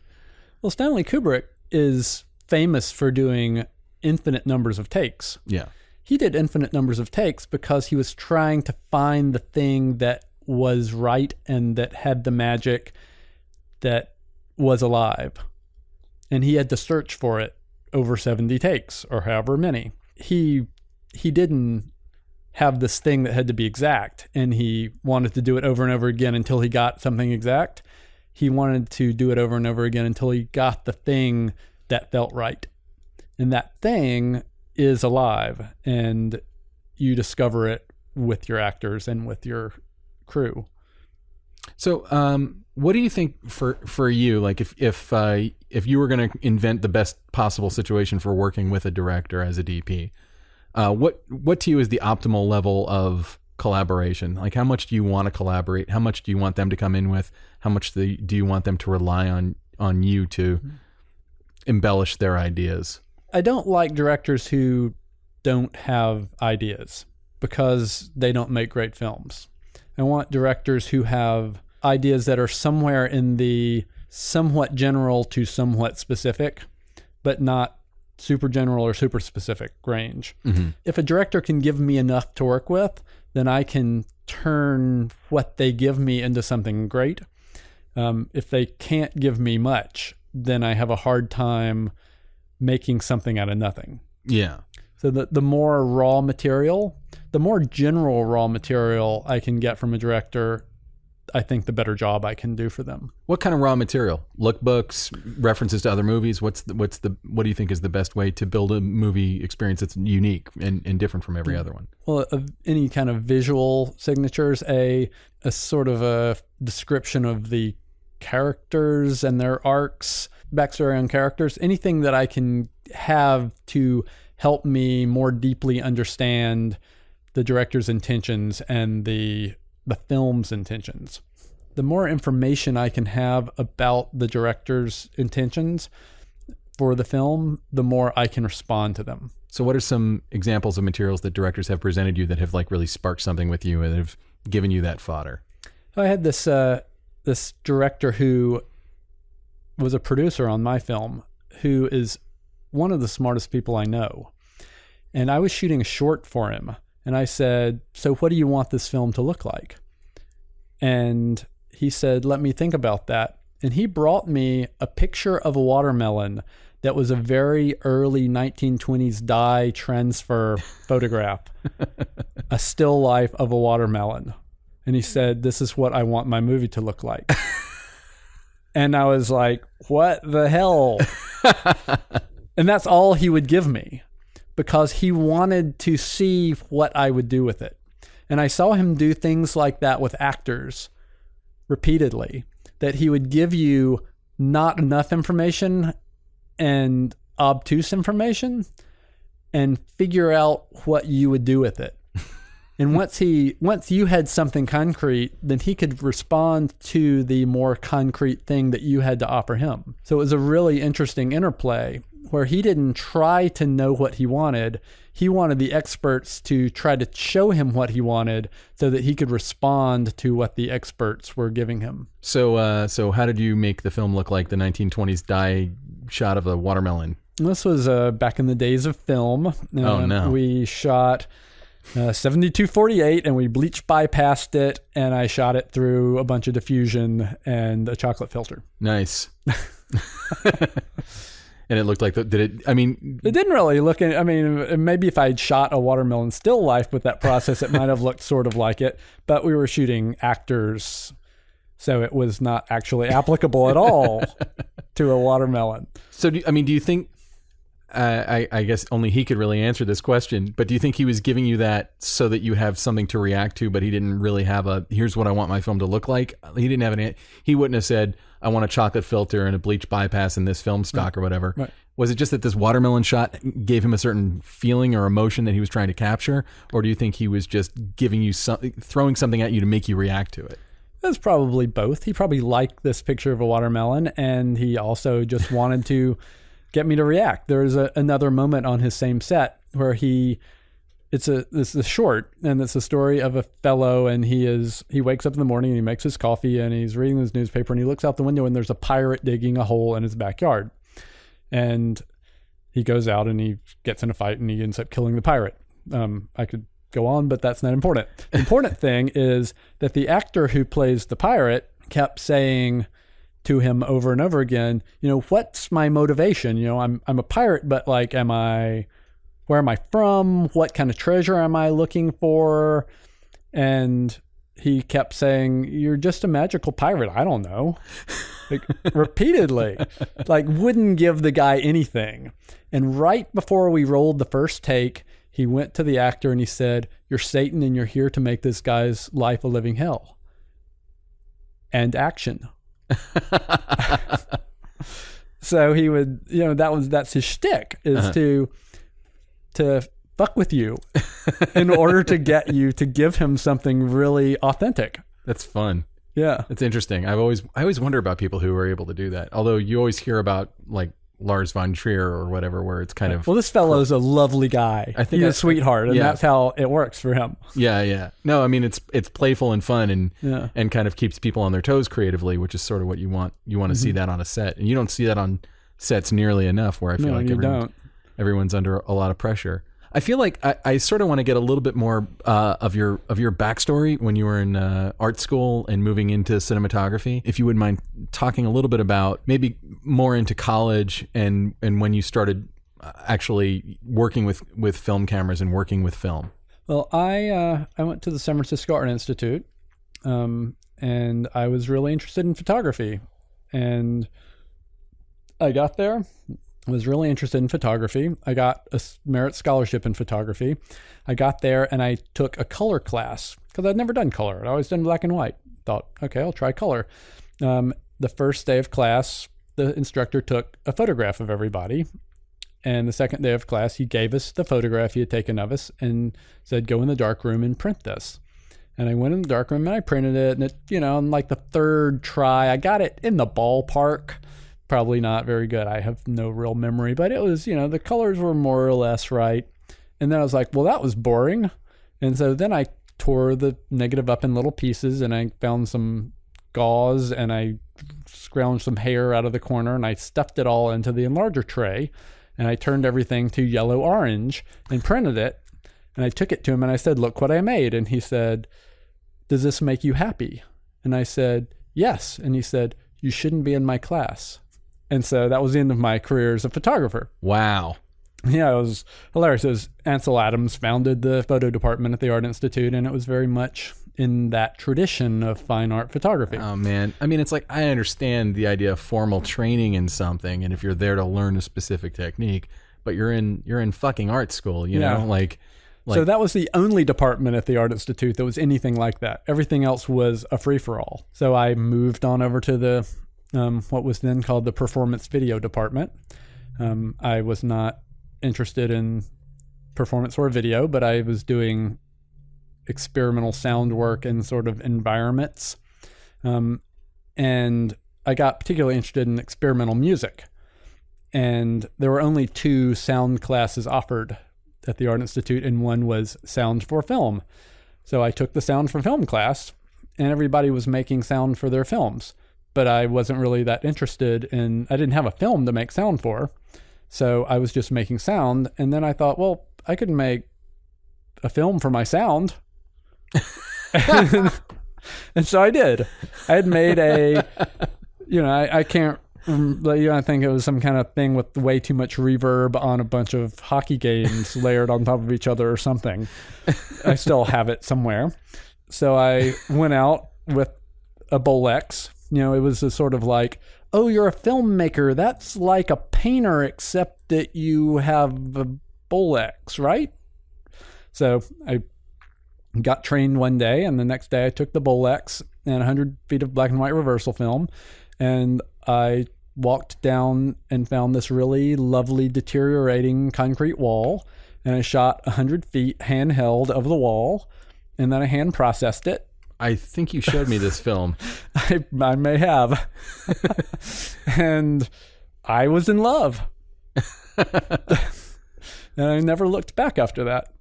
Well, Stanley Kubrick is famous for doing infinite numbers of takes.
Yeah.
He did infinite numbers of takes because he was trying to find the thing that was right and that had the magic that was alive. And he had to search for it over 70 takes or however many. He didn't have this thing that had to be exact, and he wanted to do it over and over again until he got something exact. He wanted to do it over and over again until he got the thing that felt right. And that thing is alive, and you discover it with your actors and with your crew.
So, what do you think for you? Like, if you were going to invent the best possible situation for working with a director as a DP, what to you is the optimal level of collaboration? Like, how much do you want to collaborate? How much do you want them to come in with? How much do you want them to rely on you to embellish their ideas?
I don't like directors who don't have ideas because they don't make great films. I want directors who have ideas that are somewhere in the somewhat general to somewhat specific, but not super general or super specific range. Mm-hmm. If a director can give me enough to work with, then I can turn what they give me into something great. If they can't give me much, then I have a hard time making something out of nothing.
Yeah.
So the more raw material, the more general raw material I can get from a director, I think the better job I can do for them.
What kind of raw material? Lookbooks, references to other movies? What do you think is the best way to build a movie experience that's unique and different from every other one?
Well, any kind of visual signatures, a sort of a description of the characters and their arcs, backstory on characters, anything that I can have to help me more deeply understand the director's intentions and the film's intentions. The more information I can have about the director's intentions for the film, the more I can respond to them.
So what are some examples of materials that directors have presented you that have like really sparked something with you and have given you that fodder?
I had this director who was a producer on my film, who is one of the smartest people I know. And I was shooting a short for him. And I said, so what do you want this film to look like? And he said, let me think about that. And he brought me a picture of a watermelon that was a very early 1920s dye transfer photograph, a still life of a watermelon. And he said, this is what I want my movie to look like. And I was like, what the hell? And that's all he would give me, because he wanted to see what I would do with it. And I saw him do things like that with actors repeatedly, that he would give you not enough information and obtuse information and figure out what you would do with it. And once you had something concrete, then he could respond to the more concrete thing that you had to offer him. So it was a really interesting interplay where he didn't try to know what he wanted. He wanted the experts to try to show him what he wanted so that he could respond to what the experts were giving him.
So how did you make the film look like the 1920s dye shot of a watermelon?
This was back in the days of film.
Oh, no.
We shot 72-48 and we bleach bypassed it, and I shot it through a bunch of diffusion and a chocolate filter.
Nice. And it looked like it didn't
really look, maybe if I'd shot a watermelon still life with that process, it might have looked sort of like it, but we were shooting actors, so it was not actually applicable at all to a watermelon.
So do you think, I guess only he could really answer this question, but do you think he was giving you that so that you have something to react to, but he didn't really have here's what I want my film to look like? He didn't have he wouldn't have said, I want a chocolate filter and a bleach bypass in this film stock or whatever. Right. Was it just that this watermelon shot gave him a certain feeling or emotion that he was trying to capture? Or do you think he was just giving you throwing something at you to make you react to it?
It was probably both. He probably liked this picture of a watermelon, and he also just wanted to get me to react. There was another moment on his same set where it's a short, and it's a story of a fellow, and he wakes up in the morning and he makes his coffee and he's reading his newspaper and he looks out the window and there's a pirate digging a hole in his backyard. And he goes out and he gets in a fight and he ends up killing the pirate. I could go on, but that's not important. The important thing is that the actor who plays the pirate kept saying to him over and over again, what's my motivation? I'm a pirate, but like, where am I from? What kind of treasure am I looking for? And he kept saying, you're just a magical pirate. I don't know. Like, repeatedly, like wouldn't give the guy anything. And right before we rolled the first take, he went to the actor and he said, you're Satan and you're here to make this guy's life a living hell. and action. So he would, that's his shtick, is to fuck with you in order to get you to give him something really authentic.
That's fun.
Yeah.
It's interesting. I always wonder about people who are able to do that. Although you always hear about like Lars von Trier or whatever, where it's kind of...
Well, this fellow's a lovely guy. I think he's a sweetheart, and that's how it works for him.
Yeah. No, I mean, it's playful and fun and kind of keeps people on their toes creatively, which is sort of what you want. You want to see that on a set. And you don't see that on sets nearly enough, where I feel like everyone's under a lot of pressure. I feel like I sort of want to get a little bit more of your backstory when you were in art school and moving into cinematography. If you wouldn't mind talking a little bit about maybe more into college and when you started actually working with film cameras and working with film.
Well, I went to the San Francisco Art Institute, and I was really interested in photography. And I got there. Was really interested in photography. I got a merit scholarship in photography. I got there and I took a color class because I'd never done color. I'd always done black and white. Thought, okay, I'll try color. The first day of class, the instructor took a photograph of everybody. And the second day of class, he gave us the photograph he had taken of us and said, go in the dark room and print this. And I went in the dark room and I printed it. And it, on like the third try, I got it in the ballpark. Probably not very good. I have no real memory, but it was, the colors were more or less right. And then I was like, well, that was boring. And so then I tore the negative up in little pieces and I found some gauze and I scrounged some hair out of the corner and I stuffed it all into the enlarger tray and I turned everything to yellow orange and printed it. And I took it to him and I said, look what I made. And he said, does this make you happy? And I said, yes. And he said, you shouldn't be in my class. And so that was the end of my career as a photographer.
Wow.
Yeah, it was hilarious. It was Ansel Adams founded the photo department at the Art Institute, and it was very much in that tradition of fine art photography.
Oh, man. I mean, it's like, I understand the idea of formal training in something, and if you're there to learn a specific technique, but you're in fucking art school, you know? Like,
so that was the only department at the Art Institute that was anything like that. Everything else was a free-for-all. So I moved on over to the what was then called the performance video department. I was not interested in performance or video, but I was doing experimental sound work in sort of environments. And I got particularly interested in experimental music. And there were only 2 sound classes offered at the Art Institute, and one was sound for film. So I took the sound for film class, and everybody was making sound for their films. But I wasn't really that interested I didn't have a film to make sound for. So I was just making sound. And then I thought, well, I could make a film for my sound. And so I did. I had made I can't, I think it was some kind of thing with way too much reverb on a bunch of hockey games layered on top of each other or something. I still have it somewhere. So I went out with a Bolex. It was a sort of like, oh, you're a filmmaker. That's like a painter, except that you have a Bolex, right? So I got trained one day, and the next day I took the Bolex and 100 feet of black and white reversal film, and I walked down and found this really lovely deteriorating concrete wall, and I shot 100 feet handheld of the wall, and then I hand processed it.
I think you showed me this film.
I may have. And I was in love. And I never looked back after that.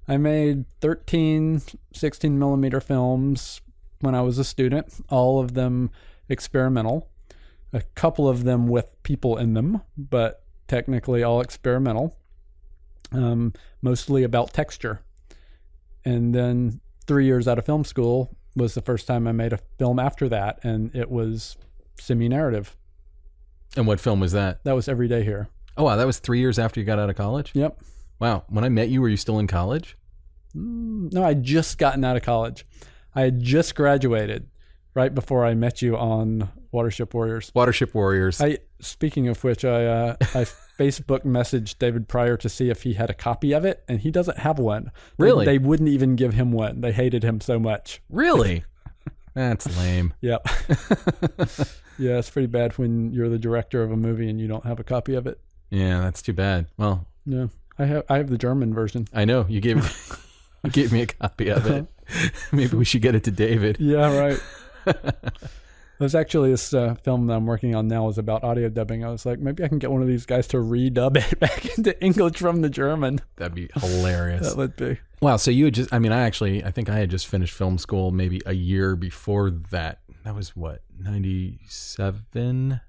I made 13 16 millimeter films when I was a student, all of them experimental, a couple of them with people in them, but technically all experimental, mostly about texture. And then 3 years out of film school was the first time I made a film after that, and it was semi-narrative.
And what film was that?
That was Every Day Here.
Oh, wow. That was 3 years after you got out of college?
Yep.
Wow. When I met you, were you still in college?
No, I'd just gotten out of college. I had just graduated right before I met you on Watership Warriors.
Watership Warriors.
Speaking of which, I Facebook messaged David Pryor to see if he had a copy of it, and he doesn't have one.
Really?
They wouldn't even give him one. They hated him so much.
Really? That's lame.
Yep. Yeah, it's pretty bad when you're the director of a movie and you don't have a copy of it.
Yeah, that's too bad. Well,
Yeah, I have the German version.
I know you gave me a copy of it. Maybe we should get it to David.
Yeah, right. There's actually this film that I'm working on now is about audio dubbing. I was like, maybe I can get one of these guys to redub it back into English from the German.
That'd be hilarious.
That would be.
Wow. So you had just, I think I had just finished film school maybe a year before that. That was what, 97?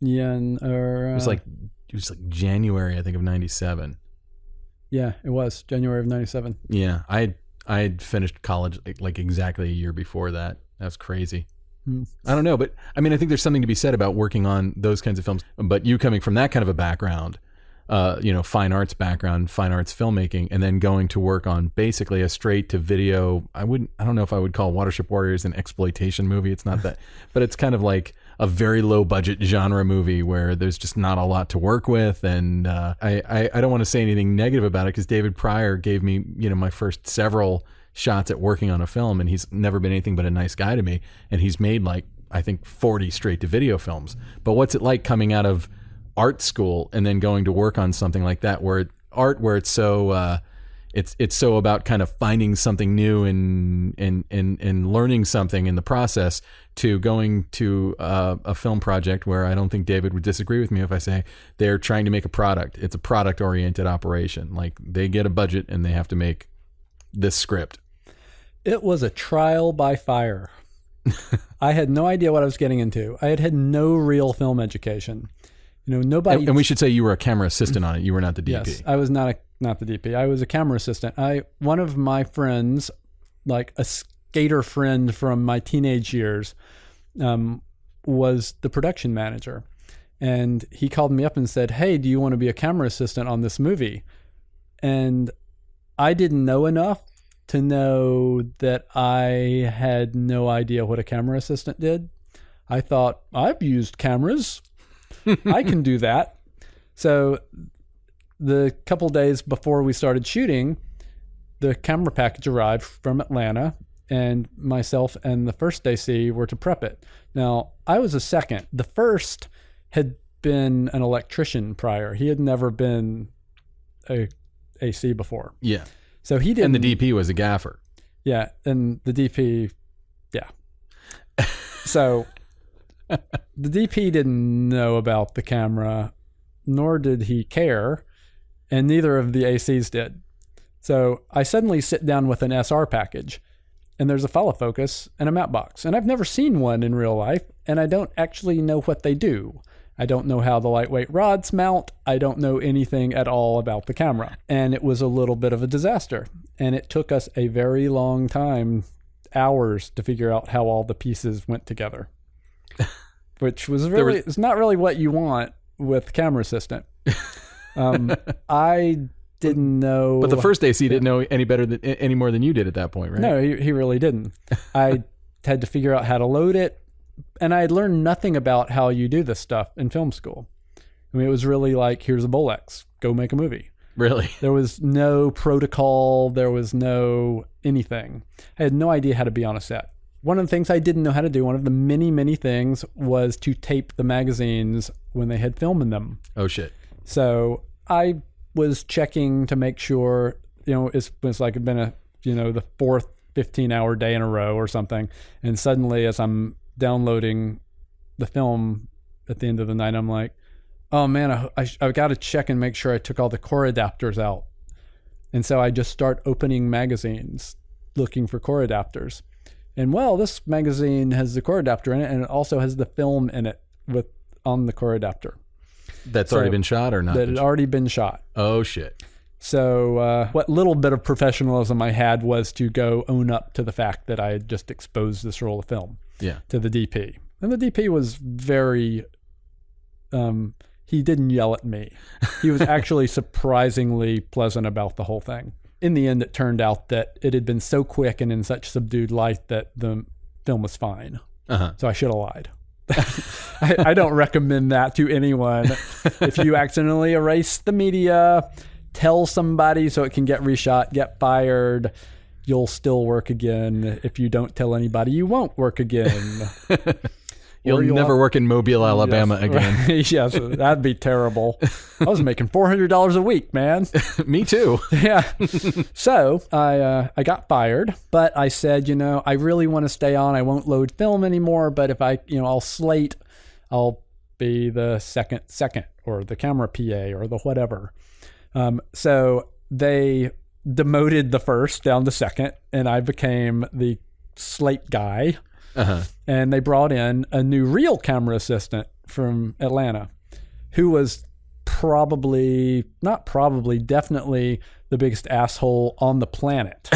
Yeah. It
was like January, I think, of 97.
Yeah, it was January of 97.
Yeah. I had finished college like exactly a year before that. That's crazy. I don't know, but I mean, I think there's something to be said about working on those kinds of films. But you coming from that kind of a background, fine arts background, fine arts filmmaking, and then going to work on basically a straight to video. I don't know if I would call Watership Warriors an exploitation movie. It's not that, but it's kind of like a very low budget genre movie where there's just not a lot to work with. And I don't want to say anything negative about it because David Pryor gave me, my first several shots at working on a film, and he's never been anything but a nice guy to me, and he's made like I think 40 straight to video films. But what's it like coming out of art school and then going to work on something like that where it's so it's so about kind of finding something new and learning something in the process, to going to a film project where I don't think David would disagree with me if I say they're trying to make a product. It's a product oriented operation. Like they get a budget and they have to make this script.
It was a trial by fire. I had no idea what I was getting into. I had no real film education. Nobody.
And we should say you were a camera assistant on it. You were not the DP.
Yes, I was not the DP. I was a camera assistant. One of my friends, like a skater friend from my teenage years, was the production manager, and he called me up and said, "Hey, do you want to be a camera assistant on this movie?" And I didn't know enough to know that I had no idea what a camera assistant did. I thought, I've used cameras. I can do that. So the couple days before we started shooting, the camera package arrived from Atlanta, and myself and the first AC were to prep it. Now, I was a second. The first had been an electrician prior. He had never been a AC before.
Yeah.
So he didn't.
And the DP was a gaffer.
Yeah. And the DP, yeah. So the DP didn't know about the camera, nor did he care. And neither of the ACs did. So I suddenly sit down with an SR package, and there's a follow focus and a matte box. And I've never seen one in real life, and I don't actually know what they do. I don't know how the lightweight rods mount. I don't know anything at all about the camera. And it was a little bit of a disaster. And it took us a very long time, hours, to figure out how all the pieces went together. Which was really, it's not really what you want with camera assistant. I didn't know.
But the first AC didn't know any more than you did at that point, right?
No, he really didn't. I had to figure out how to load it. And I had learned nothing about how you do this stuff in film school. I mean, it was really like, here's a Bolex, go make a movie.
Really?
There was no protocol. There was no anything. I had no idea how to be on a set. One of the things I didn't know how to do, one of the many, many things, was to tape the magazines when they had film in them.
Oh, shit.
So I was checking to make sure, it was like it'd been the fourth 15-hour day in a row or something. And suddenly, as I'm downloading the film at the end of the night, I'm like, oh man, I've got to check and make sure I took all the core adapters out. And so I just start opening magazines looking for core adapters. And well, this magazine has the core adapter in it, and it also has the film in it on the core adapter.
That's already been shot or not?
That had already been shot.
Oh shit.
So what little bit of professionalism I had was to go own up to the fact that I had just exposed this roll of film to the DP. And the DP was very, he didn't yell at me. He was actually surprisingly pleasant about the whole thing. In the end, it turned out that it had been so quick and in such subdued light that the film was fine. Uh-huh. So I should have lied. I don't recommend that to anyone. If you accidentally erase the media, tell somebody so it can get reshot, get fired. you'll still work again. If you don't tell anybody, you won't work again.
You'll never work in Mobile, Alabama again.
Yes, that'd be terrible. I was making $400 a week, man.
Me too.
Yeah. So I got fired, but I said, I really want to stay on. I won't load film anymore, but if I'll slate, I'll be the second or the camera PA or the whatever. So they demoted the first down to second, and I became the slate guy. Uh-huh. And they brought in a new real camera assistant from Atlanta who was definitely the biggest asshole on the planet,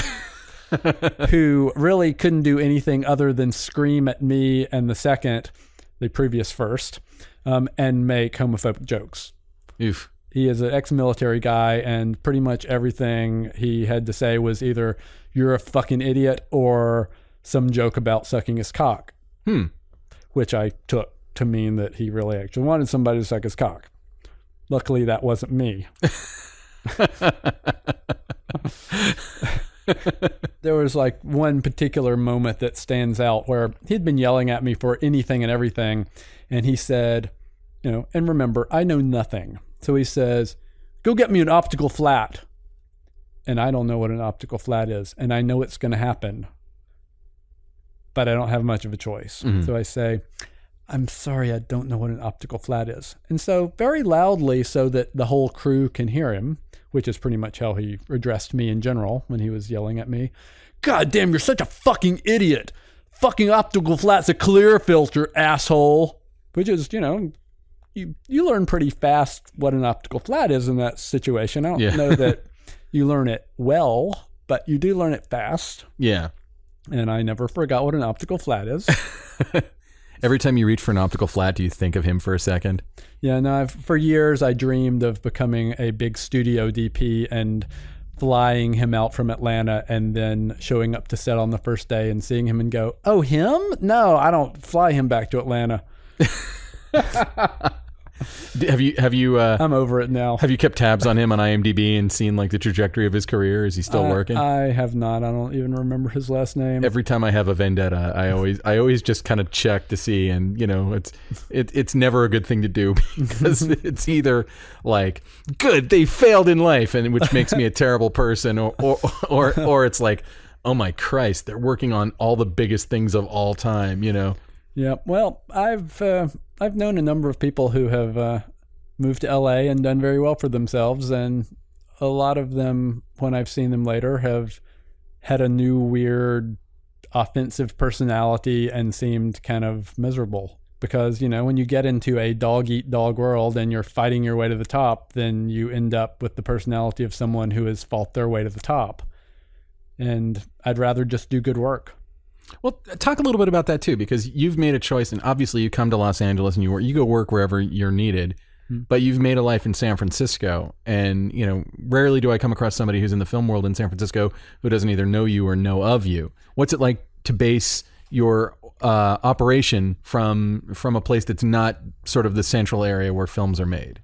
who really couldn't do anything other than scream at me and the previous first, and make homophobic jokes.
Oof.
He is an ex-military guy, and pretty much everything he had to say was either "you're a fucking idiot" or some joke about sucking his cock, which I took to mean that he really actually wanted somebody to suck his cock. Luckily, that wasn't me. There was like one particular moment that stands out where he'd been yelling at me for anything and everything, and he said, and remember, I know nothing. So he says, "Go get me an optical flat." And I don't know what an optical flat is, and I know it's going to happen, but I don't have much of a choice. Mm-hmm. So I say, "I'm sorry, I don't know what an optical flat is." And so very loudly so that the whole crew can hear him, which is pretty much how he addressed me in general when he was yelling at me. "God damn, you're such a fucking idiot. Fucking optical flat's a clear filter, asshole." Which is, you learn pretty fast what an optical flat is in that situation. I don't know that you learn it well, but you do learn it fast.
Yeah.
And I never forgot what an optical flat is.
Every time you reach for an optical flat, do you think of him for a second?
Yeah, no, for years I dreamed of becoming a big studio DP and flying him out from Atlanta and then showing up to set on the first day and seeing him and go, "Oh, him? No, I don't fly him back to Atlanta."
Have you?
I'm over it now.
Have you kept tabs on him on IMDb and seen like the trajectory of his career? Is he still working?
I have not. I don't even remember his last name.
Every time I have a vendetta, I always just kind of check to see, and it's never a good thing to do because it's either good, they failed in life, and which makes me a terrible person, or it's like, oh my Christ, they're working on all the biggest things of all time,
Yeah, well, I've known a number of people who have moved to LA and done very well for themselves, and a lot of them, when I've seen them later, have had a new weird offensive personality and seemed kind of miserable. Because, when you get into a dog-eat-dog world and you're fighting your way to the top, then you end up with the personality of someone who has fought their way to the top. And I'd rather just do good work.
Well, talk a little bit about that too, because you've made a choice, and obviously you come to Los Angeles and you go work wherever you're needed, but you've made a life in San Francisco, and rarely do I come across somebody who's in the film world in San Francisco who doesn't either know you or know of you. What's it like to base your operation from a place that's not sort of the central area where films are made?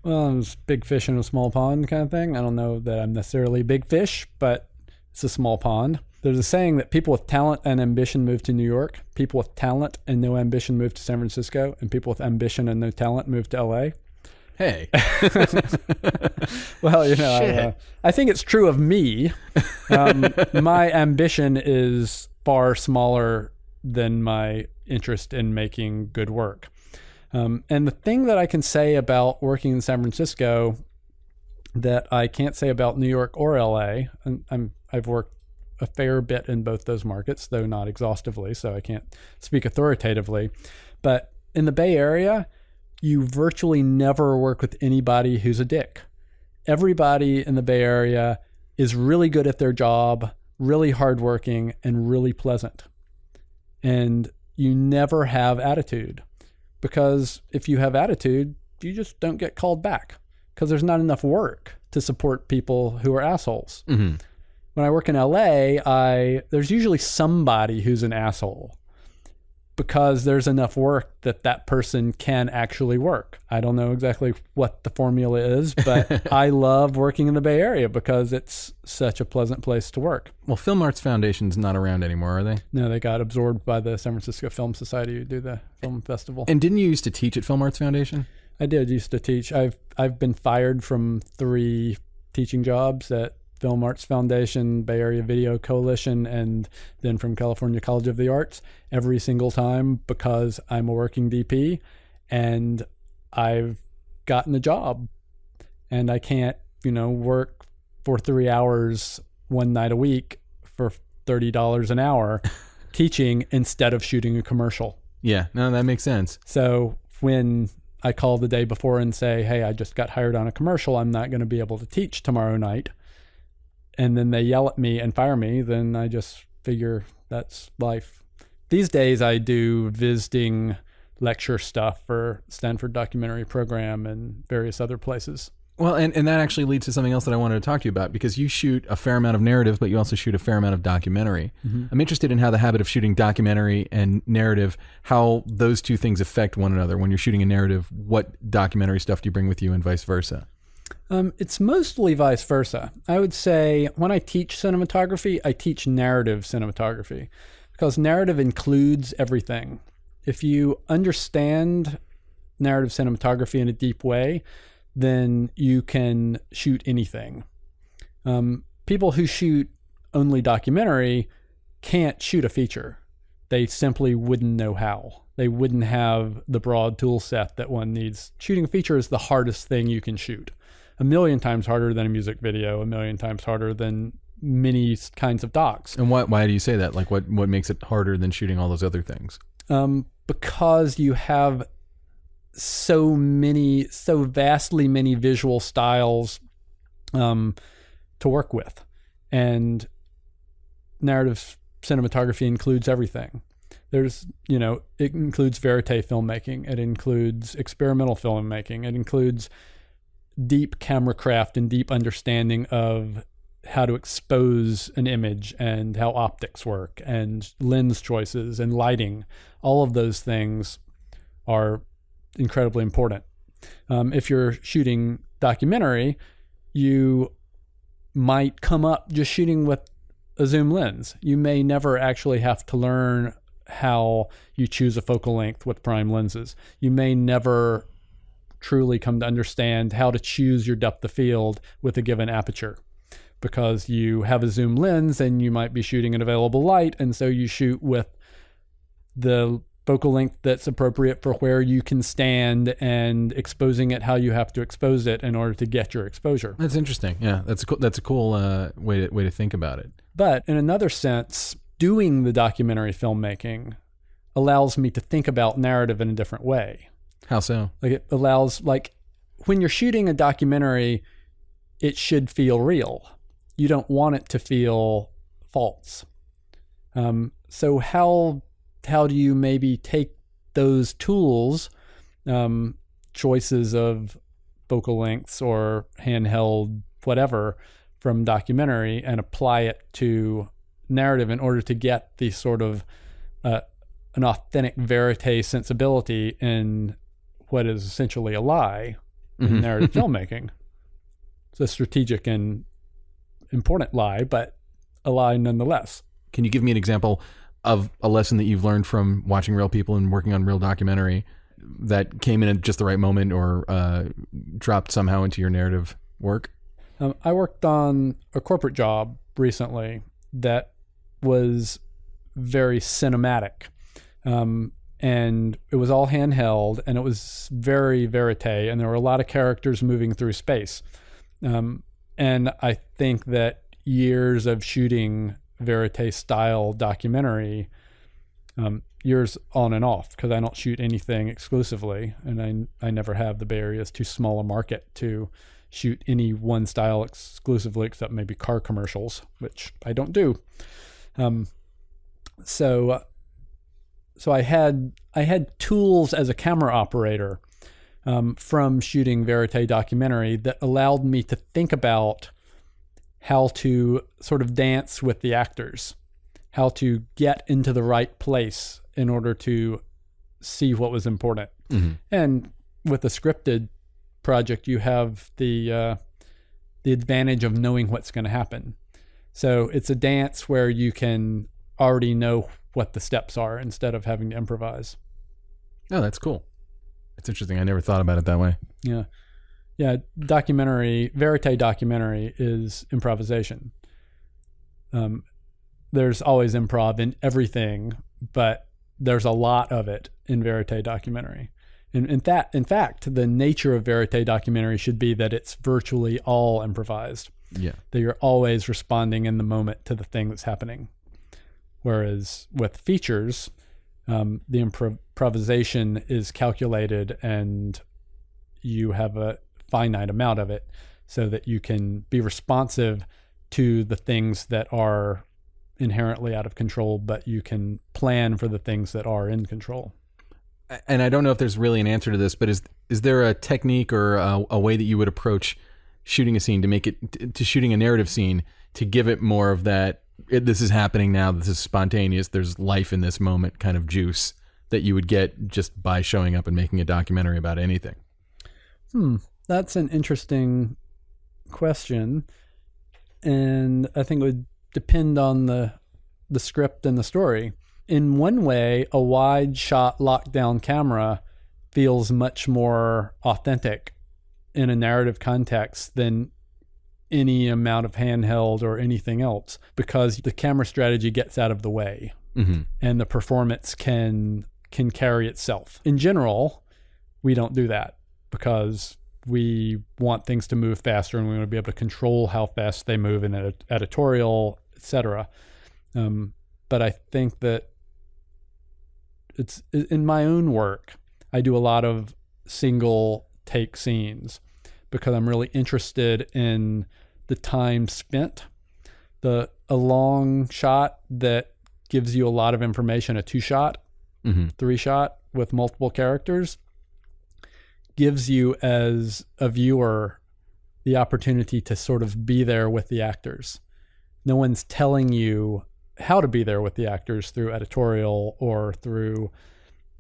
Well, it's big fish in a small pond kind of thing. I don't know that I'm necessarily a big fish, but it's a small pond. There's a saying that people with talent and ambition move to New York, people with talent and no ambition move to San Francisco, and people with ambition and no talent move to LA.
Hey.
Well, I think it's true of me. My ambition is far smaller than my interest in making good work. And the thing that I can say about working in San Francisco that I can't say about New York or LA, and I've worked a fair bit in both those markets, though not exhaustively, so I can't speak authoritatively. But in the Bay Area, you virtually never work with anybody who's a dick. Everybody in the Bay Area is really good at their job, really hardworking, and really pleasant. And you never have attitude, because if you have attitude, you just don't get called back because there's not enough work to support people who are assholes. Mm-hmm. When I work in LA, there's usually somebody who's an asshole. because there's enough work that person can actually work. I don't know exactly what the formula is, but I love working in the Bay Area because it's such a pleasant place to work.
Well, Film Arts Foundation's not around anymore, are they?
No, they got absorbed by the San Francisco Film Society who do the film festival.
And didn't you used to teach at Film Arts Foundation?
I did used to teach. I've been fired from 3 teaching jobs at Film Arts Foundation, Bay Area Video Coalition, and then from California College of the Arts every single time because I'm a working DP and I've gotten a job and I can't, work for 3 hours one night a week for $30 an hour teaching instead of shooting a commercial.
Yeah, no, that makes sense.
So when I call the day before and say, hey, I just got hired on a commercial, I'm not going to be able to teach tomorrow night, and then they yell at me and fire me, then I just figure that's life. These days I do visiting lecture stuff for Stanford Documentary Program and various other places.
Well, and that actually leads to something else that I wanted to talk to you about, because you shoot a fair amount of narrative, but you also shoot a fair amount of documentary. Mm-hmm. I'm interested in how the habit of shooting documentary and narrative, how those two things affect one another. When you're shooting a narrative, what documentary stuff do you bring with you and vice versa?
It's mostly vice versa. I would say when I teach cinematography, I teach narrative cinematography because narrative includes everything. If you understand narrative cinematography in a deep way, then you can shoot anything. People who shoot only documentary can't shoot a feature. They simply wouldn't know how. They wouldn't have the broad tool set that one needs. Shooting a feature is the hardest thing you can shoot. 1,000,000 times harder than a music video, 1,000,000 times harder than many kinds of docs.
And why do you say that? Like what makes it harder than shooting all those other things?
Because you have so vastly many visual styles to work with. And narrative cinematography includes everything. There's, it includes verite filmmaking. It includes experimental filmmaking. It includes deep camera craft and deep understanding of how to expose an image and how optics work and lens choices and lighting. All of those things are incredibly important. If you're shooting documentary, you might come up just shooting with a zoom lens. You may never actually have to learn how you choose a focal length with prime lenses. You may never truly come to understand how to choose your depth of field with a given aperture because you have a zoom lens and you might be shooting an available light, and so you shoot with the focal length that's appropriate for where you can stand and exposing it how you have to expose it in order to get your exposure.
That's interesting. Yeah, that's a cool way to think about it.
But in another sense, doing the documentary filmmaking allows me to think about narrative in a different way.
How so?
Like it allows, when you're shooting a documentary, it should feel real. You don't want it to feel false. So how do you maybe take those tools, choices of focal lengths or handheld whatever from documentary, and apply it to narrative in order to get the sort of an authentic verite sensibility in what is essentially a lie in narrative filmmaking? It's a strategic and important lie, but a lie nonetheless.
Can you give me an example of a lesson that you've learned from watching real people and working on real documentary that came in at just the right moment or dropped somehow into your narrative work?
I worked on a corporate job recently that was very cinematic. And it was all handheld and it was very verite, and there were a lot of characters moving through space. And I think that years of shooting verite style documentary, years on and off, because I don't shoot anything exclusively, and I never have. The Bay Area is too small a market to shoot any one style exclusively, except maybe car commercials, which I don't do. So I had tools as a camera operator from shooting verite documentary that allowed me to think about how to sort of dance with the actors, how to get into the right place in order to see what was important. And with a scripted project, you have the advantage of knowing what's going to happen. So it's a dance where you can already know what the steps are instead of having to improvise.
Oh, that's cool. It's interesting. I never thought about it that way.
Yeah. Yeah. Verite documentary is improvisation. There's always improv in everything, but there's a lot of it in verite documentary. And in fact, the nature of verite documentary should be that it's virtually all improvised.
Yeah.
That you're always responding in the moment to the thing that's happening. Whereas with features, the improvisation is calculated and you have a finite amount of it so that you can be responsive to the things that are inherently out of control, but you can plan for the things that are in control.
And I don't know if there's really an answer to this, but is there a technique or a way that you would approach shooting a scene to make it to shooting a narrative scene to give it more of that this is happening now, this is spontaneous, there's life in this moment kind of juice that you would get just by showing up and making a documentary about anything?
That's an interesting question. And I think it would depend on the script and the story. In one way, a wide shot lockdown camera feels much more authentic in a narrative context than any amount of handheld or anything else, because the camera strategy gets out of the way and the performance can carry itself. In general, we don't do that because we want things to move faster and we want to be able to control how fast they move in an editorial, etc. But I think that it's in my own work, I do a lot of single take scenes because I'm really interested in the time spent. A long shot that gives you a lot of information, a 2-shot, 3-shot with multiple characters, gives you as a viewer the opportunity to sort of be there with the actors. No one's telling you how to be there with the actors through editorial or through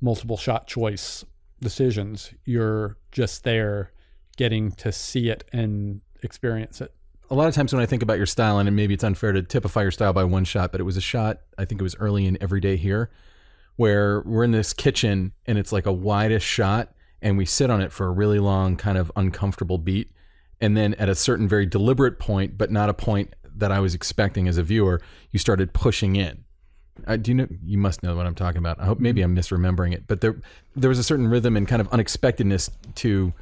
multiple shot choice decisions. You're just there getting to see it and experience it.
A lot of times when I think about your style, and maybe it's unfair to typify your style by one shot, but it was a shot, I think it was early in Every Day Here, where we're in this kitchen and it's like a widest shot and we sit on it for a really long kind of uncomfortable beat. And then at a certain very deliberate point, but not a point that I was expecting as a viewer, you started pushing in. Do you know? You must know what I'm talking about. I hope maybe I'm misremembering it, but there was a certain rhythm and kind of unexpectedness to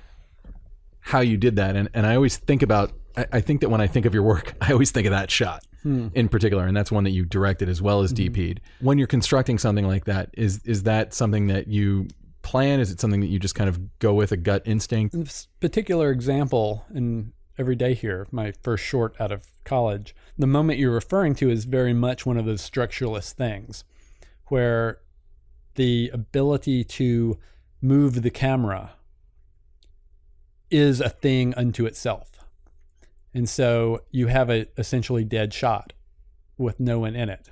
how you did that. And I always think about, I think that when I think of your work, I always think of that shot in particular, and that's one that you directed as well as DP'd. When you're constructing something like that, is that something that you plan? Is it something that you just kind of go with a gut instinct?
In this particular example in Every Day Here, my first short out of college, the moment you're referring to is very much one of those structuralist things where the ability to move the camera is a thing unto itself. And so you have a essentially dead shot with no one in it.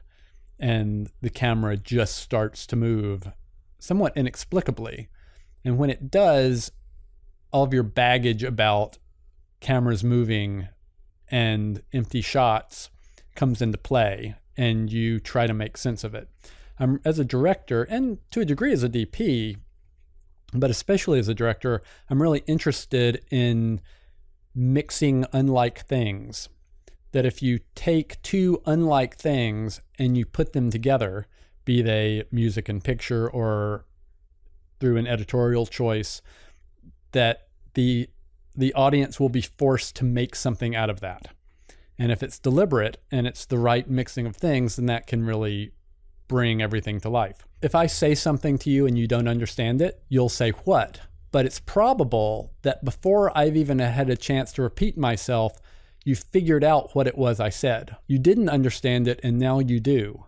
And the camera just starts to move somewhat inexplicably. And when it does, all of your baggage about cameras moving and empty shots comes into play, and you try to make sense of it. As a director, and to a degree as a DP, but especially as a director, I'm really interested in mixing unlike things. That if you take two unlike things and you put them together, be they music and picture or through an editorial choice, that the audience will be forced to make something out of that. And if it's deliberate and it's the right mixing of things, then that can really bring everything to life. If I say something to you and you don't understand it, you'll say, "What?" But it's probable that before I've even had a chance to repeat myself, you figured out what it was I said. You didn't understand it, and now you do.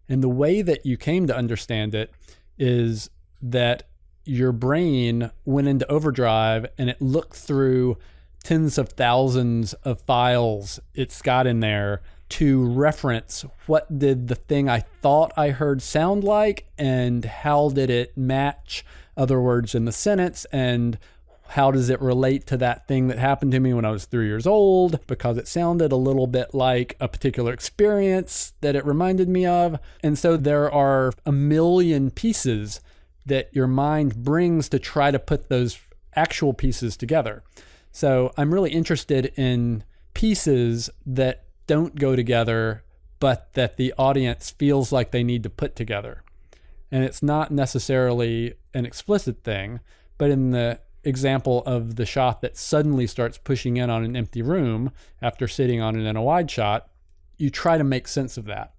And the way that you came to understand it is that your brain went into overdrive and it looked through tens of thousands of files it's got in there to reference what did the thing I thought I heard sound like, and how did it match other words in the sentence, and how does it relate to that thing that happened to me when I was 3 years old, because it sounded a little bit like a particular experience that it reminded me of. And so there are a million pieces that your mind brings to try to put those actual pieces together. So I'm really interested in pieces that don't go together, but that the audience feels like they need to put together. And it's not necessarily an explicit thing, but in the example of the shot that suddenly starts pushing in on an empty room after sitting on it in a wide shot, you try to make sense of that.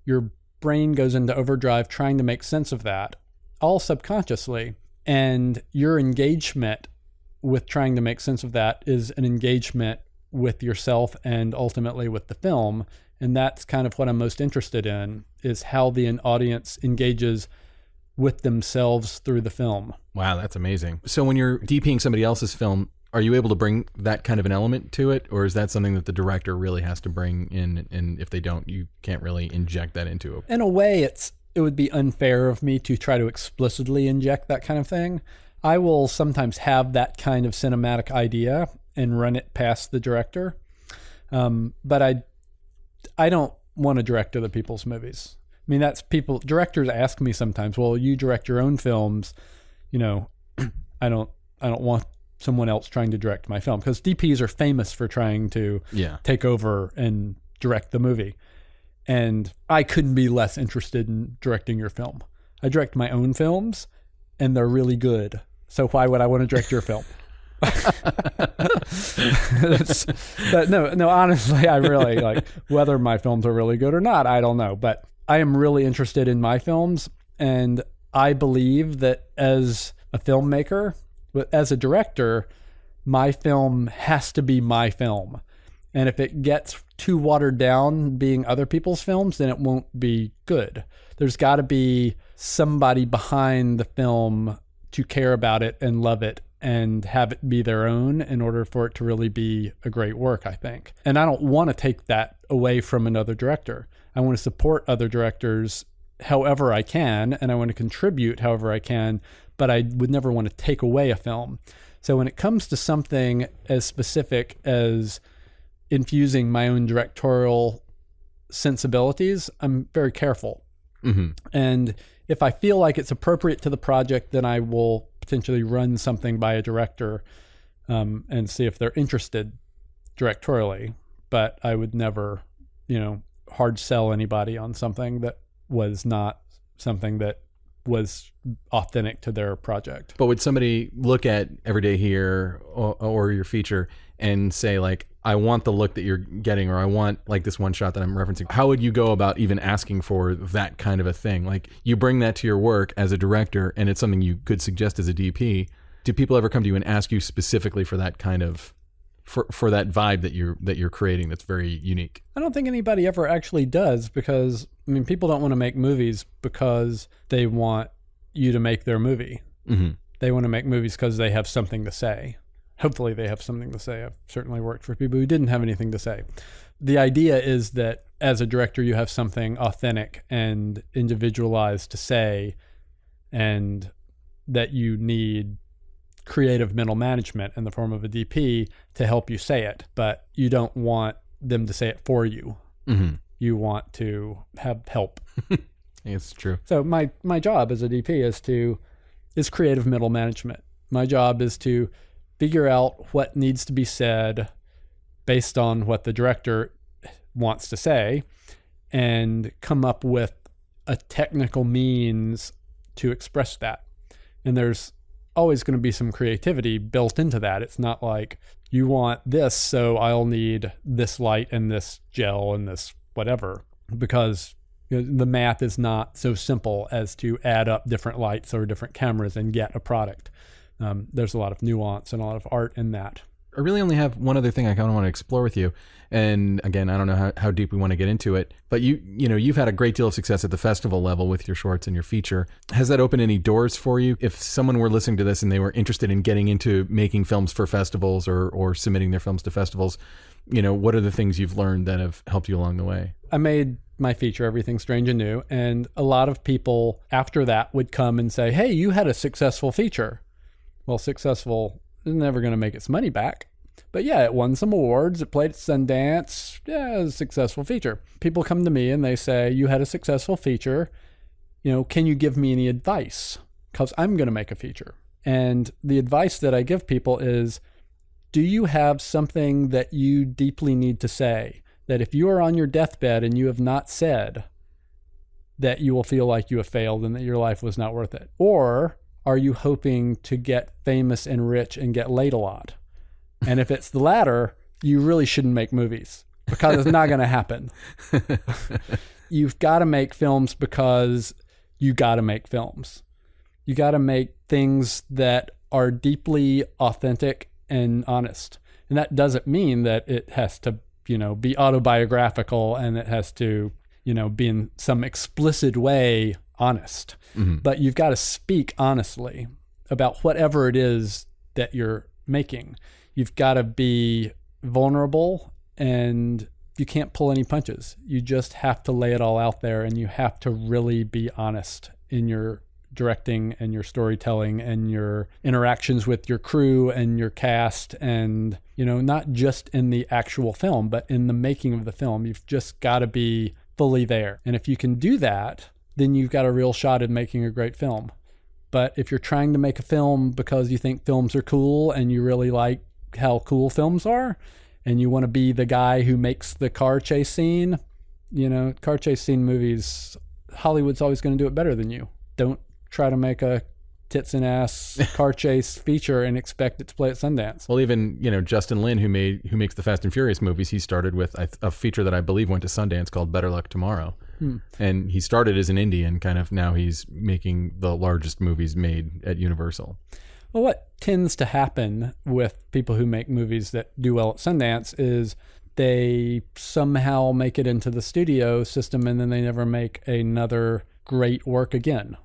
Your brain goes into overdrive trying to make sense of that, all subconsciously. And your engagement with trying to make sense of that is an engagement with yourself and ultimately with the film. And that's kind of what I'm most interested in, is how the audience engages with themselves through the film.
Wow, that's amazing. So when you're DPing somebody else's film, are you able to bring that kind of an element to it? Or is that something that the director really has to bring in? And if they don't, you can't really inject that into it?
In a way, it would be unfair of me to try to explicitly inject that kind of thing. I will sometimes have that kind of cinematic idea and run it past the director. But I don't want to direct other people's movies. I mean, directors ask me sometimes, well, you direct your own films, I don't want someone else trying to direct my film, because DPs are famous for trying to take over and direct the movie. And I couldn't be less interested in directing your film. I direct my own films and they're really good. So why would I want to direct your film? No, honestly, I really whether my films are really good or not, I don't know, but I am really interested in my films, and I believe that as a filmmaker, as a director, my film has to be my film. And if it gets too watered down being other people's films, then it won't be good. There's got to be somebody behind the film to care about it and love it and have it be their own in order for it to really be a great work, I think. And I don't want to take that away from another director. I want to support other directors however I can, and I want to contribute however I can, but I would never want to take away a film. So when it comes to something as specific as infusing my own directorial sensibilities, I'm very careful. Mm-hmm. And if I feel like it's appropriate to the project, then I will potentially run something by a director and see if they're interested directorially. But I would never, hard sell anybody on something that was not something that was authentic to their project.
But would somebody look at Every Day Here or your feature and say, I want the look that you're getting, or I want this one shot that I'm referencing? How would you go about even asking for that kind of a thing? You bring that to your work as a director, and it's something you could suggest as a DP. Do people ever come to you and ask you specifically for that kind of, for that vibe that you're creating that's very unique?
I don't think anybody ever actually does, because people don't want to make movies because they want you to make their movie. Mm-hmm. They want to make movies because they have something to say. Hopefully they have something to say. I've certainly worked for people who didn't have anything to say. The idea is that as a director, you have something authentic and individualized to say, and that you need creative mental management in the form of a DP to help you say it, but you don't want them to say it for you. Mm-hmm. You want to have help.
It's true.
So my job as a DP is creative mental management. My job is to figure out what needs to be said based on what the director wants to say, and come up with a technical means to express that. And there's always going to be some creativity built into that. It's not like you want this, so I'll need this light and this gel and this whatever, because the math is not so simple as to add up different lights or different cameras and get a product. There's a lot of nuance and a lot of art in that.
really only have one other thing I kind of want to explore with you. And again, I don't know how deep we want to get into it, but you've had a great deal of success at the festival level with your shorts and your feature. Has that opened any doors for you? If someone were listening to this and they were interested in getting into making films for festivals or submitting their films to festivals, what are the things you've learned that have helped you along the way?
I made my feature, Everything Strange and New, and a lot of people after that would come and say, hey, you had a successful feature. Well, successful is never going to make its money back. But yeah, it won some awards. It played at Sundance. Yeah, it was a successful feature. People come to me and they say, you had a successful feature. Can you give me any advice? Because I'm going to make a feature. And the advice that I give people is, do you have something that you deeply need to say? That if you are on your deathbed and you have not said, that you will feel like you have failed and that your life was not worth it? Or are you hoping to get famous and rich and get laid a lot? And if it's the latter, you really shouldn't make movies because it's not going to happen. You've got to make films because you got to make films. You got to make things that are deeply authentic and honest. And that doesn't mean that it has to, be autobiographical and it has to, be in some explicit way honest. Mm-hmm. But you've got to speak honestly about whatever it is that you're making. You've got to be vulnerable and you can't pull any punches. You just have to lay it all out there and you have to really be honest in your directing and your storytelling and your interactions with your crew and your cast and, not just in the actual film, but in the making of the film. You've just got to be fully there. And if you can do that, then you've got a real shot at making a great film. But if you're trying to make a film because you think films are cool and you really like how cool films are and you want to be the guy who makes the car chase scene, car chase scene movies, Hollywood's always going to do it better than you. Don't try to make a tits and ass car chase feature and expect it to play at Sundance.
Well, even, Justin Lin, who makes the Fast and Furious movies, he started with a feature that I believe went to Sundance called Better Luck Tomorrow. And he started as an indie and kind of now he's making the largest movies made at Universal.
Well, what tends to happen with people who make movies that do well at Sundance is they somehow make it into the studio system and then they never make another great work again.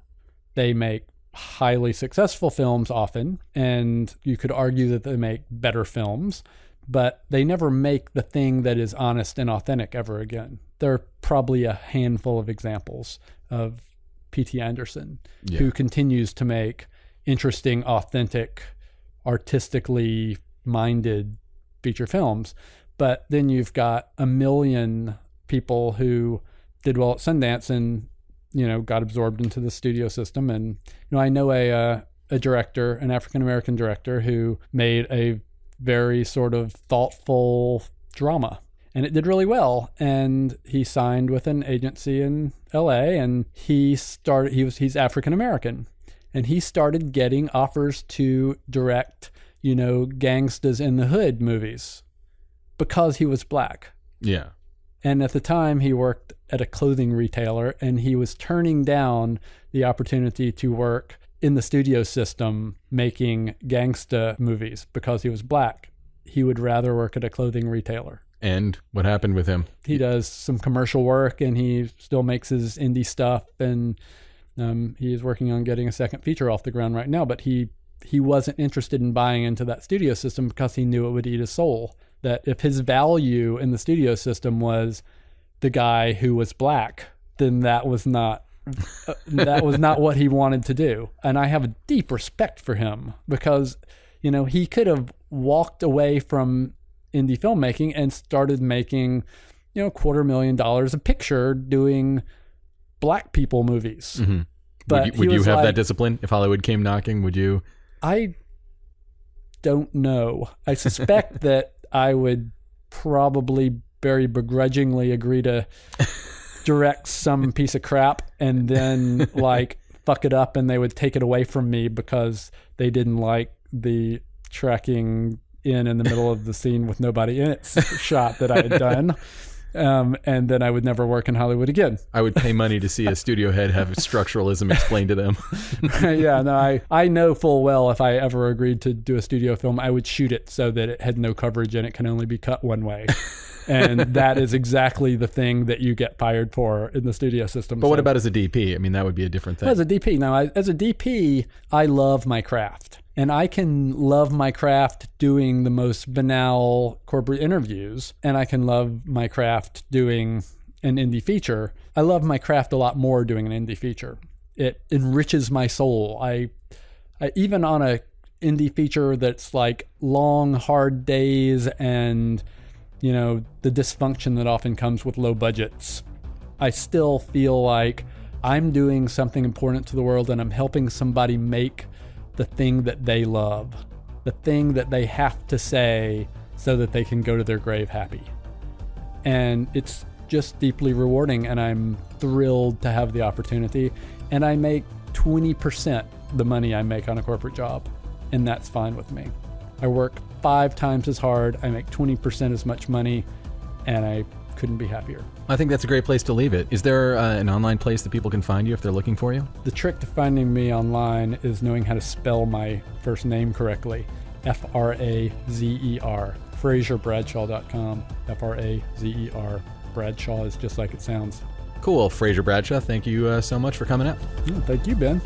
They make highly successful films often, and you could argue that they make better films, but they never make the thing that is honest and authentic ever again. There are probably a handful of examples of P.T. Anderson, who continues to make interesting, authentic, artistically minded feature films. But then you've got a million people who did well at Sundance and, got absorbed into the studio system. And, I know a director, an African-American director who made a very sort of thoughtful drama. And it did really well. And he signed with an agency in LA and he's African-American. And he started getting offers to direct, Gangstas in the Hood movies because he was black.
Yeah.
And at the time he worked at a clothing retailer and he was turning down the opportunity to work in the studio system making gangsta movies because he was black. He would rather work at a clothing retailer.
And what happened with him?
He does some commercial work and he still makes his indie stuff and he is working on getting a second feature off the ground right now, but he wasn't interested in buying into that studio system because he knew it would eat his soul. That if his value in the studio system was the guy who was black, then that was not what he wanted to do. And I have a deep respect for him because, he could have walked away from indie filmmaking and started making, $250,000 a picture doing black people movies.
Mm-hmm.
But
would you have that discipline if Hollywood came knocking? Would you?
I don't know. I suspect that I would probably very begrudgingly agree to direct some piece of crap and then fuck it up and they would take it away from me because they didn't like the tracking in the middle of the scene with nobody in it shot that I had done. and then I would never work in Hollywood again.
I would pay money to see a studio head have structuralism explained to them.
Yeah, no, I know full well if I ever agreed to do a studio film, I would shoot it so that it had no coverage and it can only be cut one way. And that is exactly the thing that you get fired for in the studio system.
But what about as a DP? I mean, that would be a different thing.
As a DP, now, as a DP, I love my craft. And I can love my craft doing the most banal corporate interviews, and I can love my craft doing an indie feature. I love my craft a lot more doing an indie feature. It enriches my soul. I even on a indie feature that's like long, hard days and, you know, the dysfunction that often comes with low budgets, I still feel like I'm doing something important to the world and I'm helping somebody make the thing that they love, the thing that they have to say so that they can go to their grave happy. And it's just deeply rewarding, and I'm thrilled to have the opportunity. And I make 20% the money I make on a corporate job, and that's fine with me. I work 5 times as hard, I make 20% as much money, and I couldn't be happier.
I think that's a great place to leave it. Is there an online place that people can find you if they're looking for you?
The trick to finding me online is knowing how to spell my first name correctly. Frazer. FrazerBradshaw.com. Frazer. Bradshaw is just like it sounds.
Cool. Frazer Bradshaw, thank you so much for coming out.
Thank you, Ben.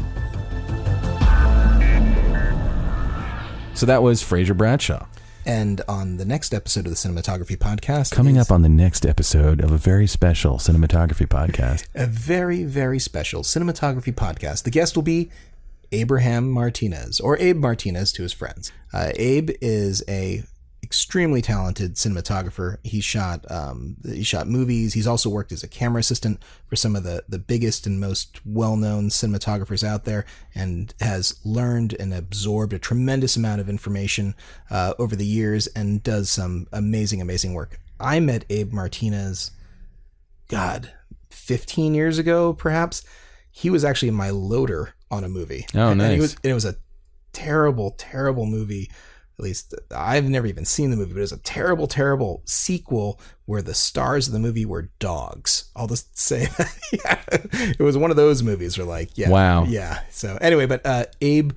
So that was Frazer Bradshaw.
And on the next episode of the Cinematography Podcast...
Coming up on the next episode of a very special Cinematography Podcast.
A very, very special Cinematography Podcast. The guest will be Abraham Martinez, or Abe Martinez to his friends. Abe is a extremely talented cinematographer. He shot movies. He's also worked as a camera assistant for some of the biggest and most well-known cinematographers out there, and has learned and absorbed a tremendous amount of information over the years, and does some amazing, amazing work. I met Abe Martinez, 15 years ago, perhaps. He was actually my loader on a movie.
Oh, nice.
And it was a terrible, terrible movie. At least I've never even seen the movie, but it was a terrible, terrible sequel where the stars of the movie were dogs. I'll just say that. Yeah. It was one of those movies where like, yeah.
Wow.
Yeah. So anyway, but Abe,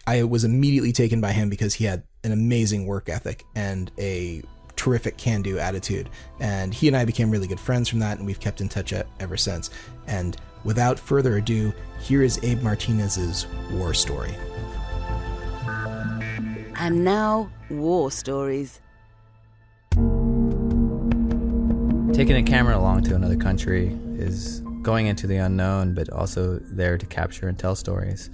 I was immediately taken by him because he had an amazing work ethic and a terrific can-do attitude. And he and I became really good friends from that, and we've kept in touch ever since. And without further ado, here is Abe Martinez's war story.
And now, war stories.
Taking a camera along to another country is going into the unknown, but also there to capture and tell stories.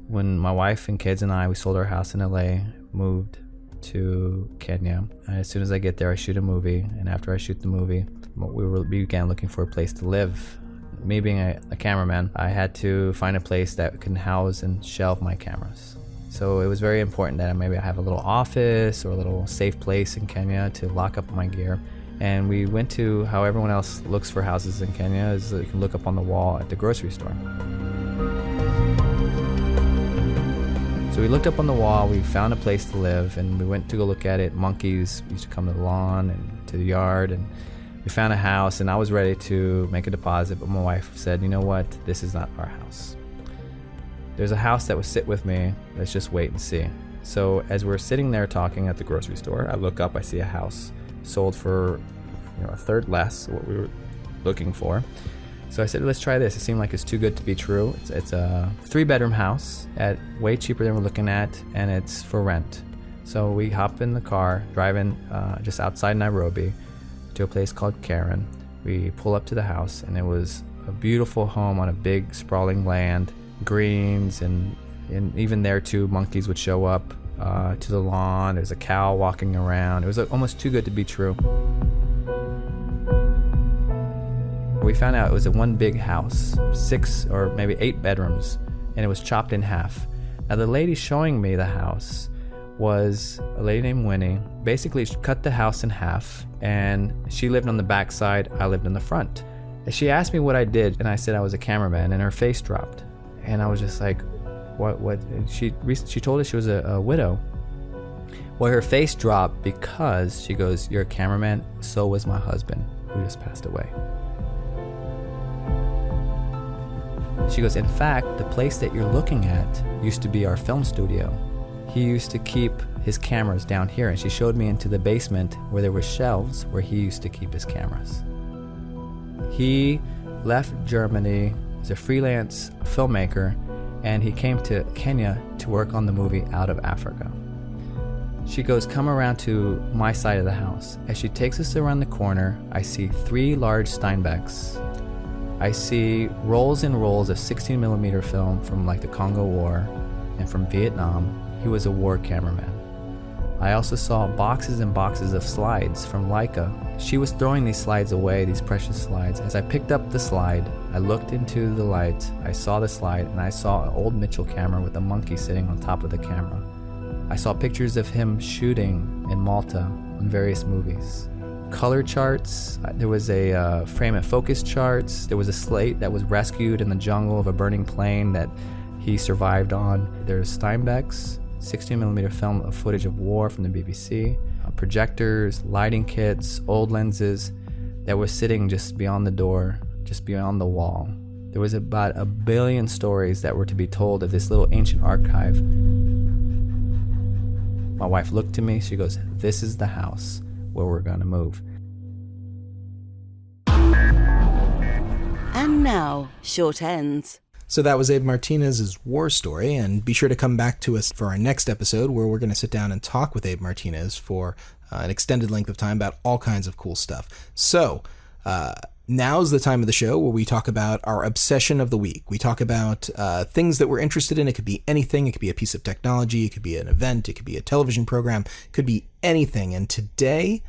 When my wife and kids and we sold our house in LA, moved to Kenya. As soon as I get there, I shoot a movie, and after I shoot the movie, we began looking for a place to live. Me being a cameraman, I had to find a place that can house and shelve my cameras. So it was very important that maybe I have a little office or a little safe place in Kenya to lock up my gear. And we went to how everyone else looks for houses in Kenya, is you can look up on the wall at the grocery store. So we looked up on the wall, we found a place to live, and we went to go look at it. Monkeys used to come to the lawn and to the yard, and we found a house, and I was ready to make a deposit, but my wife said, you know what, this is not our house. There's a house that would sit with me, let's just wait and see. So as we're sitting there talking at the grocery store, I look up, I see a house sold for a third less what we were looking for. So I said, let's try this. It seemed like it's too good to be true. It's a 3-bedroom house at way cheaper than we're looking at, and it's for rent. So we hop in the car, driving just outside Nairobi to a place called Karen. We pull up to the house, and it was a beautiful home on a big sprawling land, greens, and even there too, monkeys would show up to the lawn. There's a cow walking around. It was almost too good to be true. We found out it was a one big house, 6 or maybe 8 bedrooms, and it was chopped in half. Now the lady showing me the house was a lady named Winnie. Basically, she cut the house in half, and she lived on the back side, I lived in the front. And she asked me what I did, and I said I was a cameraman, and her face dropped. And I was just like, what? She told us she was a widow. Well, her face dropped because she goes, you're a cameraman, so was my husband. who just passed away. She goes, in fact, the place that you're looking at used to be our film studio. He used to keep his cameras down here, and she showed me into the basement where there were shelves where he used to keep his cameras. He left Germany as a freelance filmmaker, and he came to Kenya to work on the movie Out of Africa. She goes, come around to my side of the house. As she takes us around the corner, I see 3 large Steinbecks. I see rolls and rolls of 16mm film from like the Congo War and from Vietnam. He was a war cameraman. I also saw boxes and boxes of slides from Leica. She was throwing these slides away, these precious slides. As I picked up the slide, I looked into the light, I saw the slide, and I saw an old Mitchell camera with a monkey sitting on top of the camera. I saw pictures of him shooting in Malta on various movies. Color charts, there was a frame and focus charts, there was a slate that was rescued in the jungle of a burning plane that he survived on. There's Steinbecks, 16mm film of footage of war from the BBC, projectors, lighting kits, old lenses that were sitting just beyond the door, just beyond the wall. There was about 1 billion stories that were to be told of this little ancient archive. My wife looked to me, she goes, this is the house where we're gonna move.
And now, short ends.
So that was Abe Martinez's war story, and be sure to come back to us for our next episode where we're going to sit down and talk with Abe Martinez for an extended length of time about all kinds of cool stuff. So now's the time of the show where we talk about our obsession of the week. We talk about things that we're interested in. It could be anything. It could be a piece of technology. It could be an event. It could be a television program. It could be anything. And today,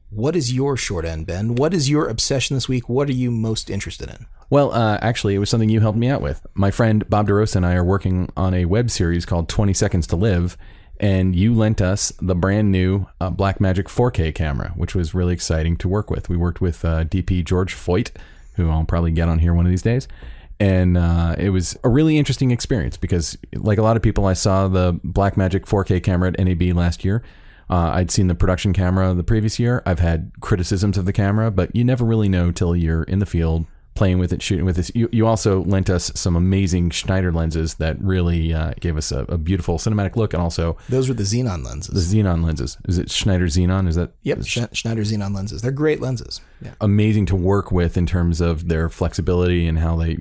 what is your short end, Ben? What is your obsession this week? What are you most interested in?
Well, actually, it was something you helped me out with. My friend Bob DeRosa and I are working on a web series called 20 Seconds to Live, and you lent us the brand new Blackmagic 4K camera, which was really exciting to work with. We worked with DP George Foyt, who I'll probably get on here one of these days, and it was a really interesting experience because, like a lot of people, I saw the Blackmagic 4K camera at NAB last year. I'd seen the production camera the previous year. I've had criticisms of the camera, but you never really know till you're in the field playing with it, shooting with it. You also lent us some amazing Schneider lenses that really gave us a beautiful cinematic look, and also
those were the Xenon lenses.
The Xenon lenses. Is it Schneider Xenon? Is that?
Yep, Schneider Xenon lenses. They're great lenses. Yeah.
Amazing to work with in terms of their flexibility and how they,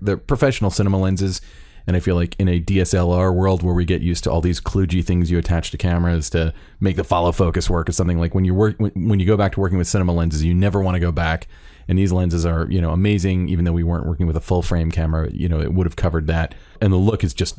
they're professional cinema lenses. And I feel like in a DSLR world where we get used to all these kludgy things you attach to cameras to make the follow focus work or something, like when you go back to working with cinema lenses, you never want to go back. And these lenses are, amazing. Even though we weren't working with a full frame camera, it would have covered that. And the look is just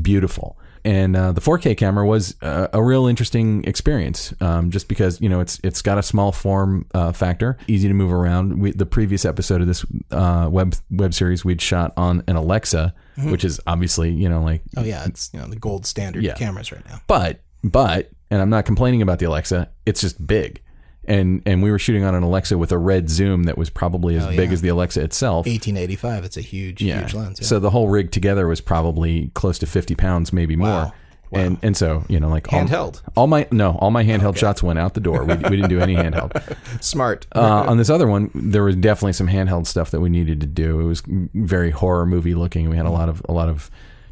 beautiful. And the 4K camera was a real interesting experience, just because, it's got a small form factor, easy to move around. The previous episode of this web series we'd shot on an Alexa, which is obviously,
oh yeah, it's the gold standard of cameras right now.
But, and I'm not complaining about the Alexa, it's just big. And we were shooting on an Alexa with a red zoom that was probably as big as the Alexa itself.
1885. It's a huge lens. Yeah.
So the whole rig together was probably close to 50 pounds, maybe more. Wow. And so, like
handheld.
All my handheld shots went out the door. We didn't do any handheld.
Smart.
On this other one, there was definitely some handheld stuff that we needed to do. It was very horror movie looking. We had a lot of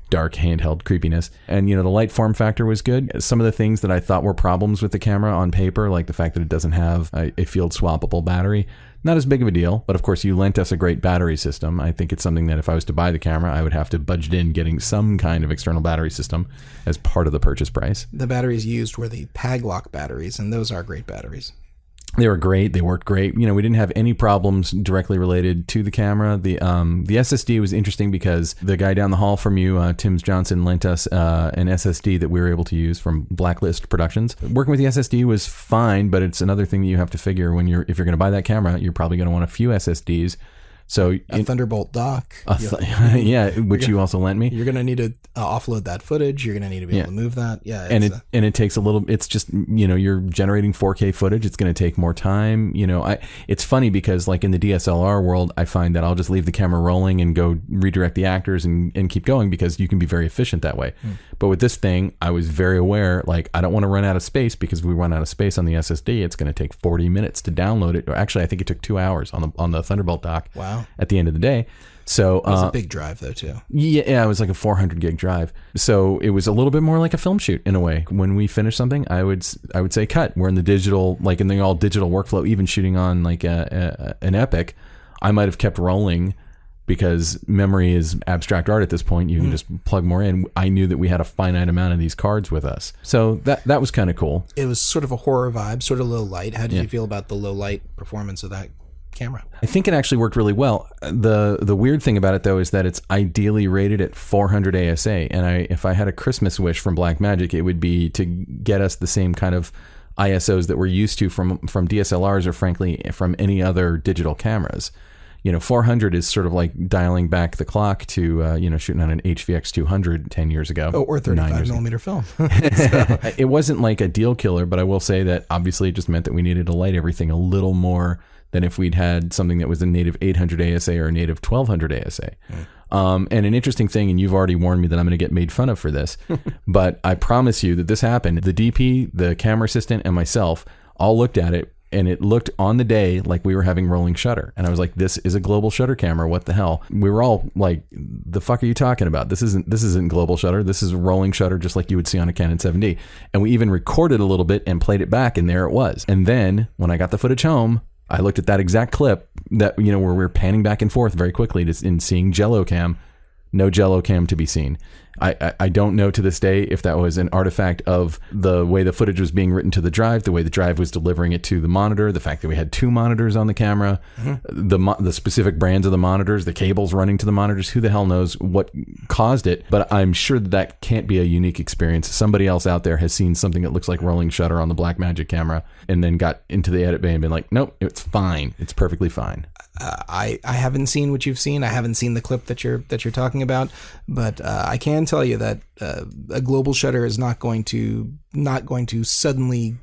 dark handheld creepiness, and the light form factor was good. Some of the things that I thought were problems with the camera on paper, like the fact that it doesn't have a field swappable battery, not as big of a deal. But of course, you lent us a great battery system. I think it's something that if I was to buy the camera, I would have to budget in getting some kind of external battery system as part of the purchase price.
The batteries used were the Paglock batteries, and those are great batteries.
They were great. They worked great. We didn't have any problems directly related to the camera. The SSD was interesting because the guy down the hall from you, Tim's Johnson, lent us an SSD that we were able to use from Blacklist Productions. Working with the SSD was fine, but it's another thing that you have to figure if you're going to buy that camera, you're probably going to want a few SSDs So
a Thunderbolt dock.
Yeah, which you also lent me.
You're going to need to offload that footage. You're going to need to be able to move that. Yeah.
And it takes a little, it's just, you're generating 4K footage. It's going to take more time. It's funny because like in the DSLR world, I find that I'll just leave the camera rolling and go redirect the actors and keep going because you can be very efficient that way. But with this thing, I was very aware, like I don't want to run out of space because if we run out of space on the SSD, it's going to take 40 minutes to download it. Or actually, I think it took 2 hours on the Thunderbolt dock.
Wow.
At the end of the day. So
it was a big drive though too.
Yeah, it was like a 400 gig drive. So it was a little bit more like a film shoot in a way. When we finish something, I would say cut. We're in the digital, like in the all digital workflow, even shooting on like an Epic, I might have kept rolling because memory is abstract art at this point. You can just plug more in. I knew that we had a finite amount of these cards with us. So that was kind of cool.
It was sort of a horror vibe, sort of low light. How did you feel about the low light performance of that camera?
I think it actually worked really well. The weird thing about it though is that it's ideally rated at 400 ASA, and if I had a Christmas wish from Blackmagic, it would be to get us the same kind of ISOs that we're used to from DSLRs or frankly from any other digital cameras. 400 is sort of like dialing back the clock to shooting on an HVX 200 10 years ago.
Or 35 millimeter film.
It wasn't like a deal killer, but I will say that obviously it just meant that we needed to light everything a little more than if we'd had something that was a native 800 ASA or a native 1200 ASA. And an interesting thing, and you've already warned me that I'm going to get made fun of for this, but I promise you that this happened. The DP, the camera assistant, and myself all looked at it, and it looked on the day like we were having rolling shutter. And I was like, this is a global shutter camera. What the hell? We were all like, the fuck are you talking about? This isn't global shutter. This is rolling shutter just like you would see on a Canon 7D. And we even recorded a little bit and played it back, and there it was. And then when I got the footage home, I looked at that exact clip that, where we were panning back and forth very quickly in seeing Jello Cam. No Jello Cam to be seen. I don't know to this day if that was an artifact of the way the footage was being written to the drive, the way the drive was delivering it to the monitor, the fact that we had 2 monitors on the camera, the specific brands of the monitors, the cables running to the monitors. Who the hell knows what caused it? But I'm sure that can't be a unique experience. Somebody else out there has seen something that looks like rolling shutter on the Blackmagic camera and then got into the edit bay and been like, nope, it's fine. It's perfectly fine.
I haven't seen what you've seen. I haven't seen the clip that you're talking about, but I can tell you that a global shutter is not going to suddenly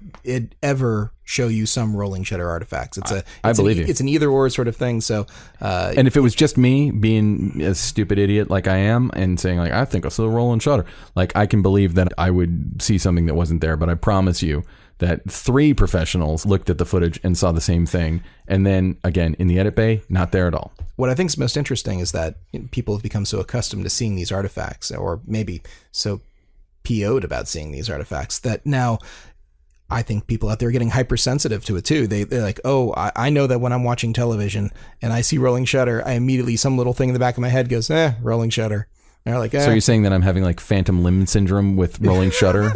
ever show you some rolling shutter artifacts. I believe you. It's an either or sort of thing. So,
and if it was just me being a stupid idiot like I am and saying like I think I saw rolling shutter, like I can believe that I would see something that wasn't there. But I promise you that 3 professionals looked at the footage and saw the same thing. And then again, in the edit bay, not there at all.
What I think is most interesting is that people have become so accustomed to seeing these artifacts, or maybe so PO'd about seeing these artifacts, that now I think people out there are getting hypersensitive to it too. They're like, oh, I know that when I'm watching television and I see rolling shutter, I immediately, some little thing in the back of my head goes, rolling shutter. And they're like,
So you're saying that I'm having like phantom limb syndrome with rolling shutter?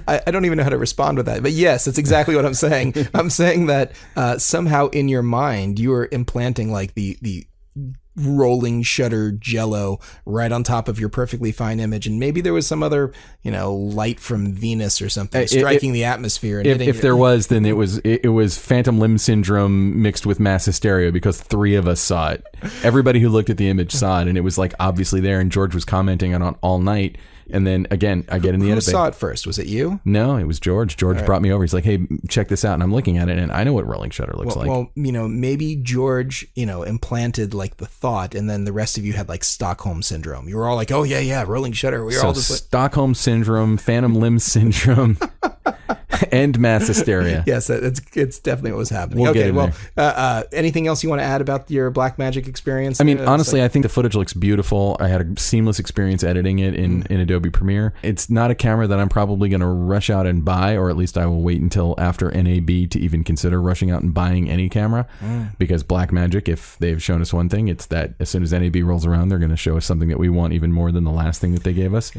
I don't even know how to respond with that, but yes, that's exactly what I'm saying. I'm saying that somehow in your mind you are implanting like the rolling shutter Jello right on top of your perfectly fine image, and maybe there was some other light from Venus or something striking the atmosphere. And
if there was, then it was phantom limb syndrome mixed with mass hysteria because 3 of us saw it. Everybody who looked at the image saw it, and it was like obviously there. And George was commenting on it all night. And then again, I get in the edit bay.
Who saw it first? Was it you?
No, it was George. George brought me over. He's like, "Hey, check this out." And I'm looking at it, and I know what rolling shutter looks like.
Well, maybe George, implanted like the thought, and then the rest of you had like Stockholm syndrome. You were all like, "Oh yeah, rolling shutter." We were all just like
Stockholm syndrome, phantom limb syndrome, and mass hysteria.
Yes, it's definitely what was happening.
We'll
okay, well, anything else you want to add about your Blackmagic experience?
I mean, honestly, I think the footage looks beautiful. I had a seamless experience editing it in Adobe Premiere. It's not a camera that I'm probably going to rush out and buy, or at least I will wait until after NAB to even consider rushing out and buying any camera, because Blackmagic, if they've shown us one thing, it's that as soon as NAB rolls around, they're going to show us something that we want even more than the last thing that they gave us.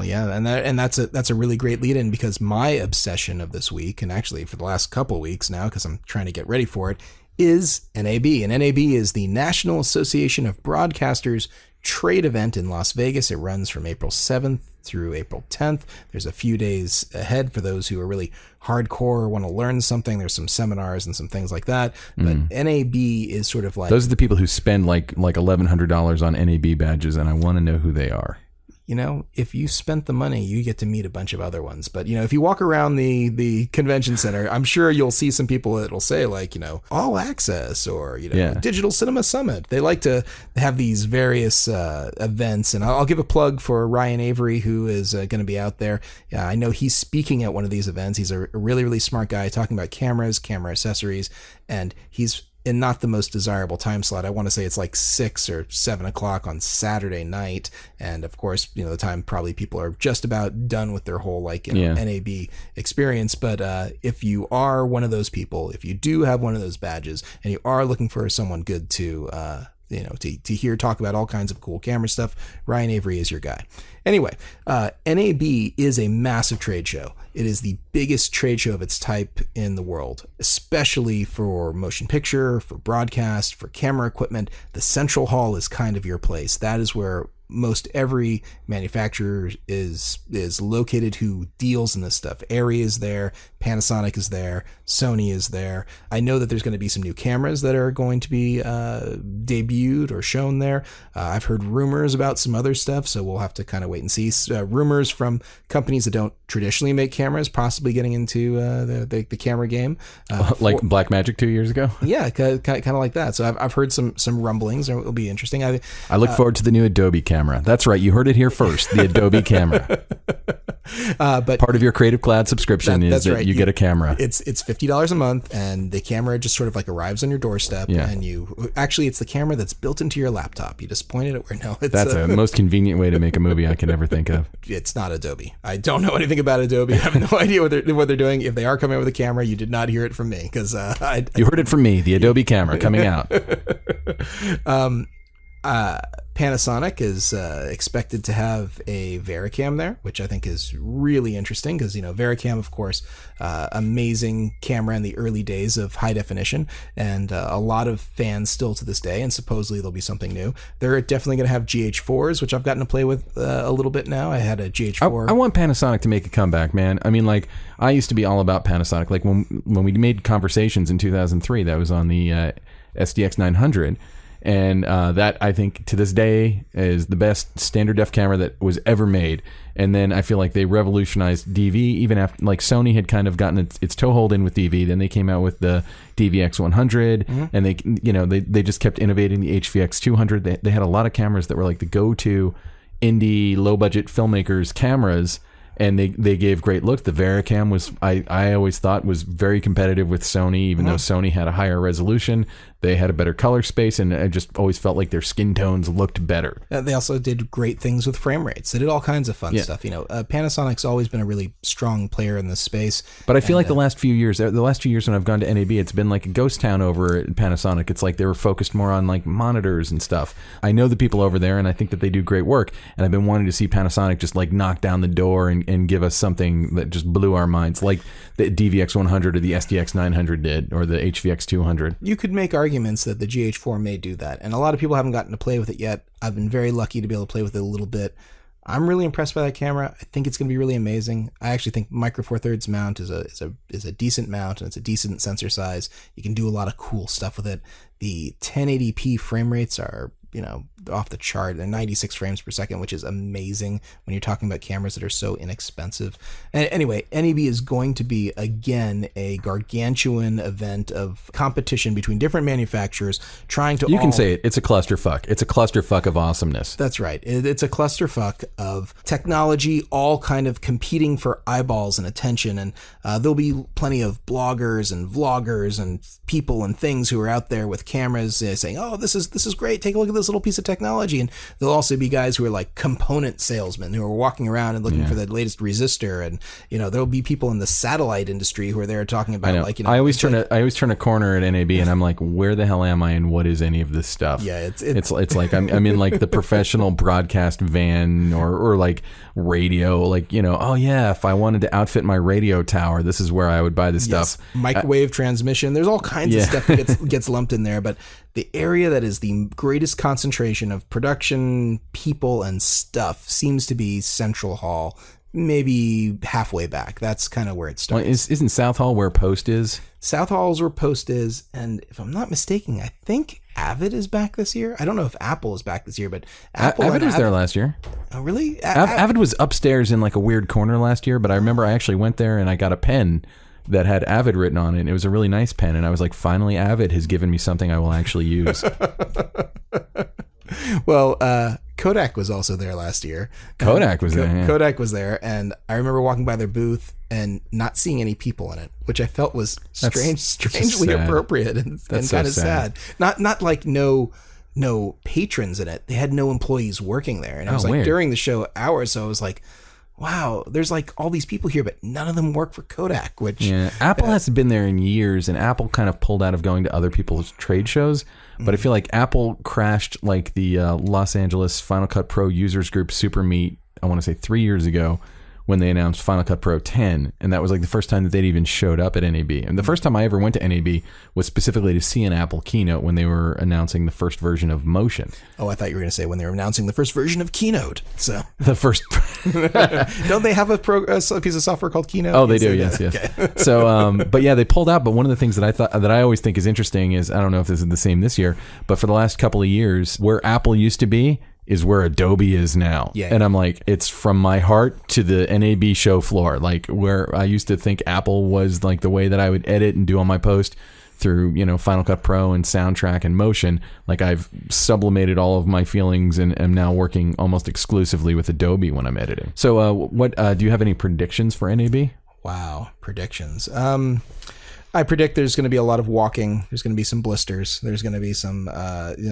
Yeah, and that's a really great lead-in, because my obsession of this week, and actually for the last couple weeks now, because I'm trying to get ready for it, is NAB. And NAB is the National Association of Broadcasters trade event in Las Vegas. It runs from April 7th through April 10th. There's a few days ahead for those who are really hardcore or want to learn something. There's some seminars and some things like that. But NAB is sort of like...
Those are the people who spend like $1,100 on NAB badges, and I want to know who they are.
You know, if you spent the money, you get to meet a bunch of other ones. But, you know, if you walk around the convention center, I'm sure you'll see some people that'll say, like, you know, All Access or, you know, Digital Cinema Summit. They like to have these various events. And I'll give a plug for Ryan Avery, who is going to be out there. I know he's speaking at one of these events. He's a really, really smart guy talking about cameras, camera accessories, and he's in not the most desirable time slot. I want to say it's like 6 or 7 o'clock on Saturday night. And of course, you know, the time probably people are just about done with their whole like, you know, NAB experience. But if you are one of those people, if you do have one of those badges and you are looking for someone good to, you know, to hear talk about all kinds of cool camera stuff, Ryan Avery is your guy. Anyway, NAB is a massive trade show. It is the biggest trade show of its type in the world, especially for motion picture, for broadcast, for camera equipment. The Central Hall is kind of your place. That is where most every manufacturer is located who deals in this stuff. Arri is there, Panasonic is there, Sony is there. I know that there's going to be some new cameras that are going to be debuted or shown there. I've heard rumors about some other stuff, so we'll have to kind of wait and see. Rumors from companies that don't traditionally make cameras possibly getting into the camera game.
Like Blackmagic 2 years ago?
Yeah, kind of like that. So I've heard some rumblings. It'll be interesting.
I look forward to the new Adobe camera. That's right. You heard it here first. The Adobe camera. But part of your Creative Cloud subscription is that right. you get a camera.
It's $50 a month, and the camera just sort of like arrives on your doorstep. Yeah. And it's the camera that's built into your laptop. You just point it at where
that's the most convenient way to make a movie I can ever think of.
It's not Adobe. I don't know anything about Adobe. I have no idea what they're doing. If they are coming out with a camera, you did not hear it from me because
you heard it from me. The Adobe camera coming out.
Panasonic is expected to have a Vericam there, which I think is really interesting because, you know, Vericam, of course, amazing camera in the early days of high definition, and a lot of fans still to this day, and supposedly there'll be something new. They're definitely going to have GH4s, which I've gotten to play with a little bit now. I had a GH4.
I want Panasonic to make a comeback, man. I mean, like, I used to be all about Panasonic. Like, when we made Conversations in 2003, that was on the SDX 900. And that, I think, to this day is the best standard def camera that was ever made. And then I feel like they revolutionized DV, even after, like, Sony had kind of gotten its toehold in with DV. Then they came out with the DVX100, and they just kept innovating the HVX200. They had a lot of cameras that were like the go-to indie, low-budget filmmakers' cameras. And they gave great looks. The Vericam was, I always thought, was very competitive with Sony, even though Sony had a higher resolution. They had a better color space, and I just always felt like their skin tones looked better.
They also did great things with frame rates. They did all kinds of fun stuff. You know, Panasonic's always been a really strong player in this space.
But I feel like the last few years when I've gone to NAB, it's been like a ghost town over at Panasonic. It's like they were focused more on like monitors and stuff. I know the people over there, and I think that they do great work. And I've been wanting to see Panasonic just like knock down the door and give us something that just blew our minds, like the DVX100 or the SDX 900 did, or the HVX 200.
You could make arguments that the GH4 may do that, and a lot of people haven't gotten to play with it yet. I've been very lucky to be able to play with it a little bit. I'm really impressed by that camera. I think it's going to be really amazing. I actually think Micro Four Thirds mount is a decent mount, and it's a decent sensor size. You can do a lot of cool stuff with it. The 1080p frame rates are, you know, off the chart. They're 96 frames per second, which is amazing when you're talking about cameras that are so inexpensive. And anyway, NAB is going to be, again, a gargantuan event of competition between different manufacturers trying to...
You can say it. It's a clusterfuck. It's a clusterfuck of awesomeness.
That's right. It's a clusterfuck of technology, all kind of competing for eyeballs and attention. And there'll be plenty of bloggers and vloggers and people and things who are out there with cameras saying, oh, this is great. Take a look at this little piece of technology. And there'll also be guys who are like component salesmen who are walking around and looking for the latest resistor. And, you know, there'll be people in the satellite industry who are there talking about, like, you know, I always turn
a corner at NAB and I'm like, where the hell am I and what is any of this stuff?
Yeah,
it's like I'm in like the professional broadcast van or like radio, like, you know, oh yeah, if I wanted to outfit my radio tower, this is where I would buy this stuff.
Microwave transmission. There's all kinds of stuff that gets lumped in there, but the area that is the greatest concentration of production, people, and stuff seems to be Central Hall, maybe halfway back. That's kind of where it starts.
Well, isn't South Hall where Post is?
South Hall's where Post is, and if I'm not mistaken, I think Avid is back this year. I don't know if Apple is back this year, but
Avid was there last year.
Oh, really?
Avid was upstairs in like a weird corner last year, but I remember I actually went there and I got a pen that had Avid written on it. And it was a really nice pen, and I was like, finally, Avid has given me something I will actually use.
Well, Kodak was also there last year.
Kodak was there. Yeah.
Kodak was there, and I remember walking by their booth and not seeing any people in it, which I felt was strangely appropriate and kind of sad. Not like no patrons in it. They had no employees working there, and I was like, weird. During the show hours, so I was like, wow, there's like all these people here, but none of them work for Kodak, which...
Yeah, Apple hasn't been there in years, and Apple kind of pulled out of going to other people's trade shows, but I feel like Apple crashed like the Los Angeles Final Cut Pro Users Group Super Meet, I want to say 3 years ago, when they announced Final Cut Pro 10, and that was like the first time that they'd even showed up at NAB. And the first time I ever went to NAB was specifically to see an Apple keynote when they were announcing the first version of Motion.
Oh, I thought you were going to say when they were announcing the first version of Keynote. So
the first,
don't they have a piece of software called Keynote?
Oh, they do. Yes. Okay. So, but yeah, they pulled out. But one of the things that I always think is interesting is, I don't know if this is the same this year, but for the last couple of years, where Apple used to be is where Adobe is now. Yeah. And I'm like, it's from my heart to the NAB show floor. Like, where I used to think Apple was like the way that I would edit and do on my post through, Final Cut Pro and Soundtrack and Motion. Like, I've sublimated all of my feelings and am now working almost exclusively with Adobe when I'm editing. So what do you have any predictions for NAB?
Wow, predictions. I predict there's going to be a lot of walking. There's going to be some blisters. There's going to be some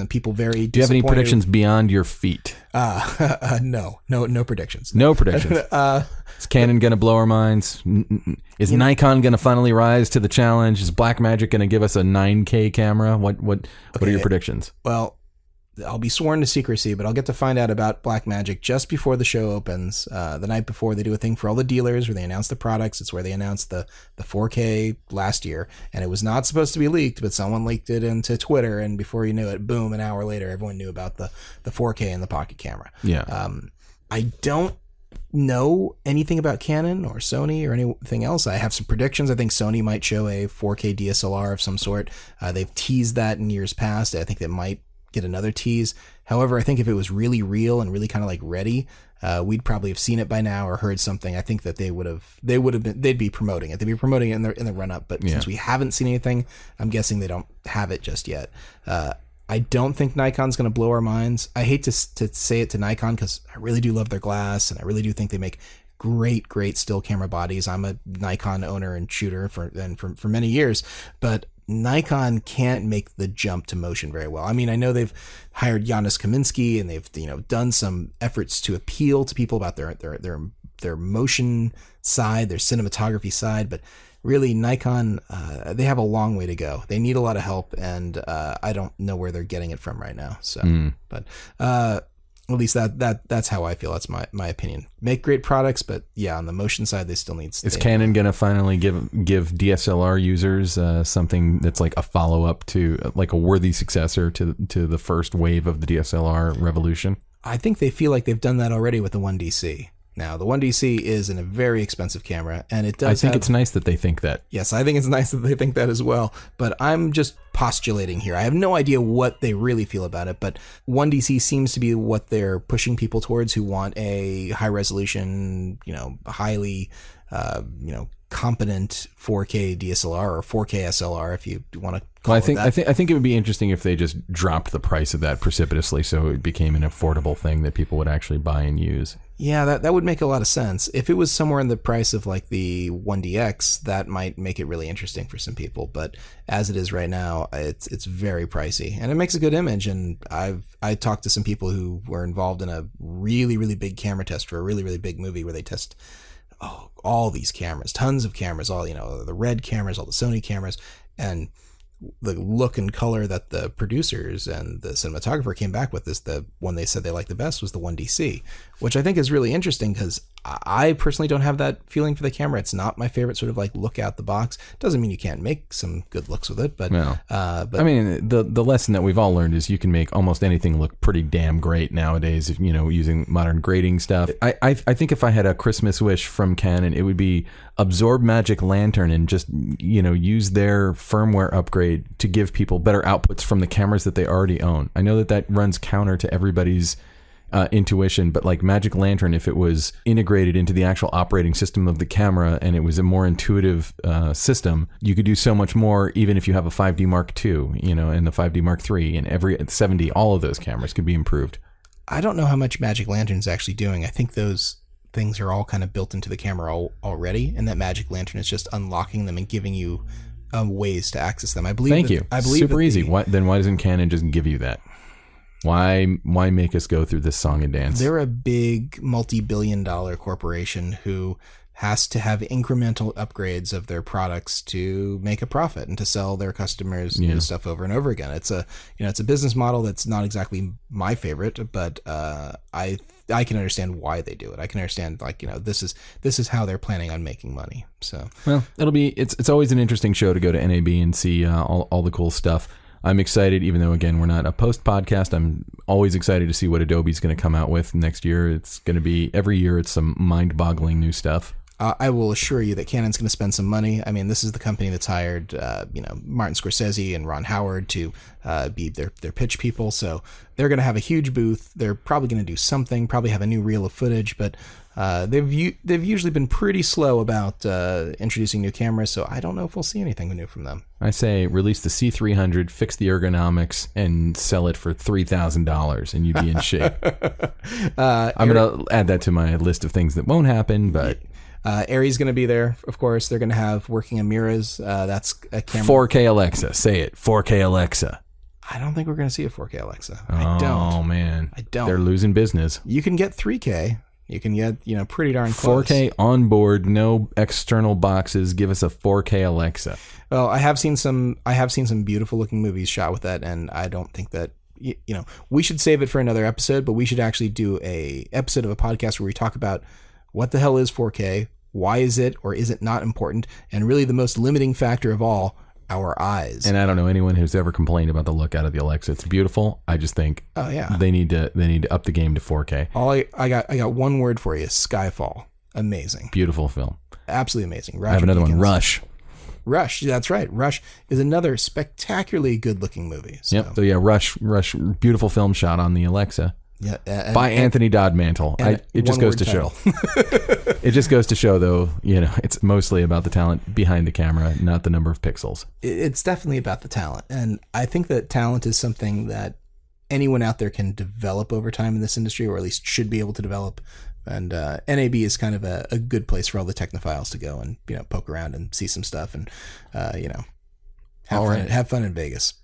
people very disappointed. Do
you have any predictions beyond your feet?
No predictions.
No predictions. Is Canon going to blow our minds? Is Nikon going to finally rise to the challenge? Is Blackmagic going to give us a 9K camera? What are your predictions?
Well, I'll be sworn to secrecy, but I'll get to find out about Blackmagic just before the show opens. The night before, they do a thing for all the dealers where they announce the products. It's where they announced the 4K last year, and it was not supposed to be leaked, but someone leaked it into Twitter, and before you knew it, boom, an hour later, everyone knew about the 4K and the pocket camera.
Yeah.
I don't know anything about Canon or Sony or anything else. I have some predictions. I think Sony might show a 4K DSLR of some sort. They've teased that in years past. I think they might get another tease. However, I think if it was really real and really kind of like ready, we'd probably have seen it by now or heard something. I think that they'd be promoting it. They'd be promoting it in the run up. But since we haven't seen anything, I'm guessing they don't have it just yet. I don't think Nikon's going to blow our minds. I hate to say it to Nikon because I really do love their glass, and I really do think they make great still camera bodies. I'm a Nikon owner and shooter for many years, but Nikon can't make the jump to motion very well. I mean, I know they've hired Janusz Kaminski, and they've done some efforts to appeal to people about their motion side, their cinematography side, but really Nikon, they have a long way to go. They need a lot of help, and I don't know where they're getting it from right now. So, but at least that's how I feel. That's my opinion. Make great products, but yeah, on the motion side, they still need.
Is Canon gonna finally give DSLR users something that's like a follow up to, like a worthy successor to the first wave of the DSLR revolution?
I think they feel like they've done that already with the 1DC. Now, the 1DC is a very expensive camera, and it does.
I think it's nice that they think that.
Yes, I think it's nice that they think that as well. But I'm just postulating here. I have no idea what they really feel about it, but 1DC seems to be what they're pushing people towards who want a high resolution, highly, competent 4K DSLR or 4K SLR, if you want to call it that.
I think it would be interesting if they just dropped the price of that precipitously, so it became an affordable thing that people would actually buy and use.
Yeah, that would make a lot of sense. If it was somewhere in the price of like the 1DX, that might make it really interesting for some people. But as it is right now, it's very pricey, and it makes a good image. And I talked to some people who were involved in a really, really big camera test for a really, really big movie where they test all these cameras, tons of cameras, all the Red cameras, all the Sony cameras, and the look and color that the producers and the cinematographer came back with is the one they said they liked the best was the 1DC, which I think is really interesting because I personally don't have that feeling for the camera. It's not my favorite sort of like look out the box. Doesn't mean you can't make some good looks with it, but
I mean, the lesson that we've all learned is you can make almost anything look pretty damn great nowadays, if, using modern grading stuff. I think if I had a Christmas wish from Canon, it would be absorb Magic Lantern and just, use their firmware upgrade to give people better outputs from the cameras that they already own. I know that runs counter to everybody's intuition, but like Magic Lantern, if it was integrated into the actual operating system of the camera and it was a more intuitive system, you could do so much more, even if you have a 5D Mark II, and the 5D Mark III, and every 7D, all of those cameras could be improved.
I don't know how much Magic Lantern's actually doing. I think those things are all kind of built into the camera already, and that Magic Lantern is just unlocking them and giving you ways to access them. I believe.
Thank you.
I believe
super easy. Why doesn't Canon just give you that? Why make us go through this song and dance?
They're a big multi-billion-dollar corporation who has to have incremental upgrades of their products to make a profit and to sell their customers new stuff over and over again. It's a business model that's not exactly my favorite, but I can understand why they do it. I can understand this is how they're planning on making money. So
it's always an interesting show to go to NAB and see all the cool stuff. I'm excited, even though, again, we're not a post-podcast. I'm always excited to see what Adobe's going to come out with next year. It's going to be, every year, it's some mind-boggling new stuff.
I will assure you that Canon's going to spend some money. I mean, this is the company that's hired, Martin Scorsese and Ron Howard to be their pitch people. So they're going to have a huge booth. They're probably going to do something, probably have a new reel of footage, but they've usually been pretty slow about introducing new cameras. So I don't know if we'll see anything new from them.
I say release the C300, fix the ergonomics, and sell it for $3,000, and you'd be in shape. I'm going to add that to my list of things that won't happen, but...
Ari's going to be there, of course. They're going to have working Amiras. That's a camera.
4K Alexa. Say it. 4K Alexa.
I don't think we're going to see a 4K Alexa.
Oh, man.
I don't.
They're losing business.
You can get 3K. You can get, pretty darn close.
4K on board, no external boxes. Give us a 4K Alexa.
Well, I have seen some beautiful looking movies shot with that, and I don't think that, we should save it for another episode, but we should actually do a episode of a podcast where we talk about what the hell is 4K, why is it or is it not important, and really the most limiting factor of all, our eyes.
And I don't know anyone who's ever complained about the look out of the Alexa. It's beautiful. I just think they need to up the game to 4K.
I got one word for you: Skyfall. Amazing,
beautiful film,
absolutely amazing.
I have another one: Rush.
Rush, that's right. Rush is another spectacularly good-looking movie. So.
Yep. So yeah, Rush, beautiful film shot on the Alexa.
Yeah,
by Anthony Dodmantle. It just goes to show. It just goes to show, though, it's mostly about the talent behind the camera, not the number of pixels.
It's definitely about the talent. And I think that talent is something that anyone out there can develop over time in this industry, or at least should be able to develop. And NAB is kind of a good place for all the technophiles to go and, poke around and see some stuff and, have fun in Vegas.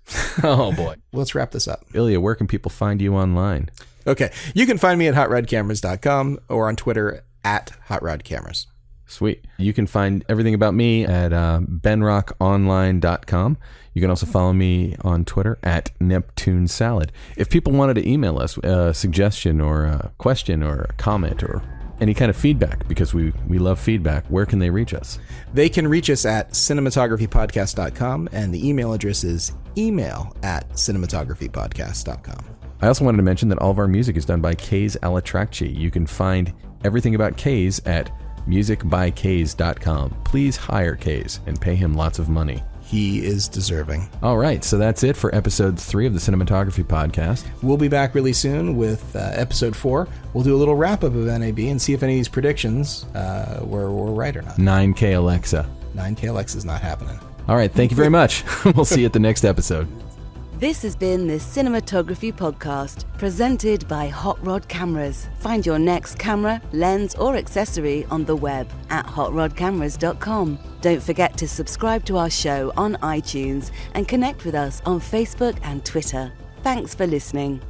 Oh, boy.
Let's wrap this up.
Illya, where can people find you online?
Okay. You can find me at hotrodcameras.com or on Twitter at hotrodcameras.
Sweet. You can find everything about me at benrockonline.com. You can also follow me on Twitter at Neptune Salad. If people wanted to email us a suggestion or a question or a comment or any kind of feedback, because we love feedback, where can they reach us?
They can reach us at cinematographypodcast.com, and the email address is email@cinematographypodcast.com.
I also wanted to mention that all of our music is done by Kays Alatracci. You can find everything about Kays at musicbykays.com. Please hire Kays and pay him lots of money.
He is deserving.
All right, so that's it for episode 3 of the Cinematography Podcast.
We'll be back really soon with episode 4. We'll do a little wrap-up of NAB and see if any of these predictions were right or not.
9K Alexa.
9K Alexa is not happening.
All right, thank you very much. We'll see you at the next episode.
This has been the Cinematography Podcast, presented by Hot Rod Cameras. Find your next camera, lens, or accessory on the web at hotrodcameras.com. Don't forget to subscribe to our show on iTunes and connect with us on Facebook and Twitter. Thanks for listening.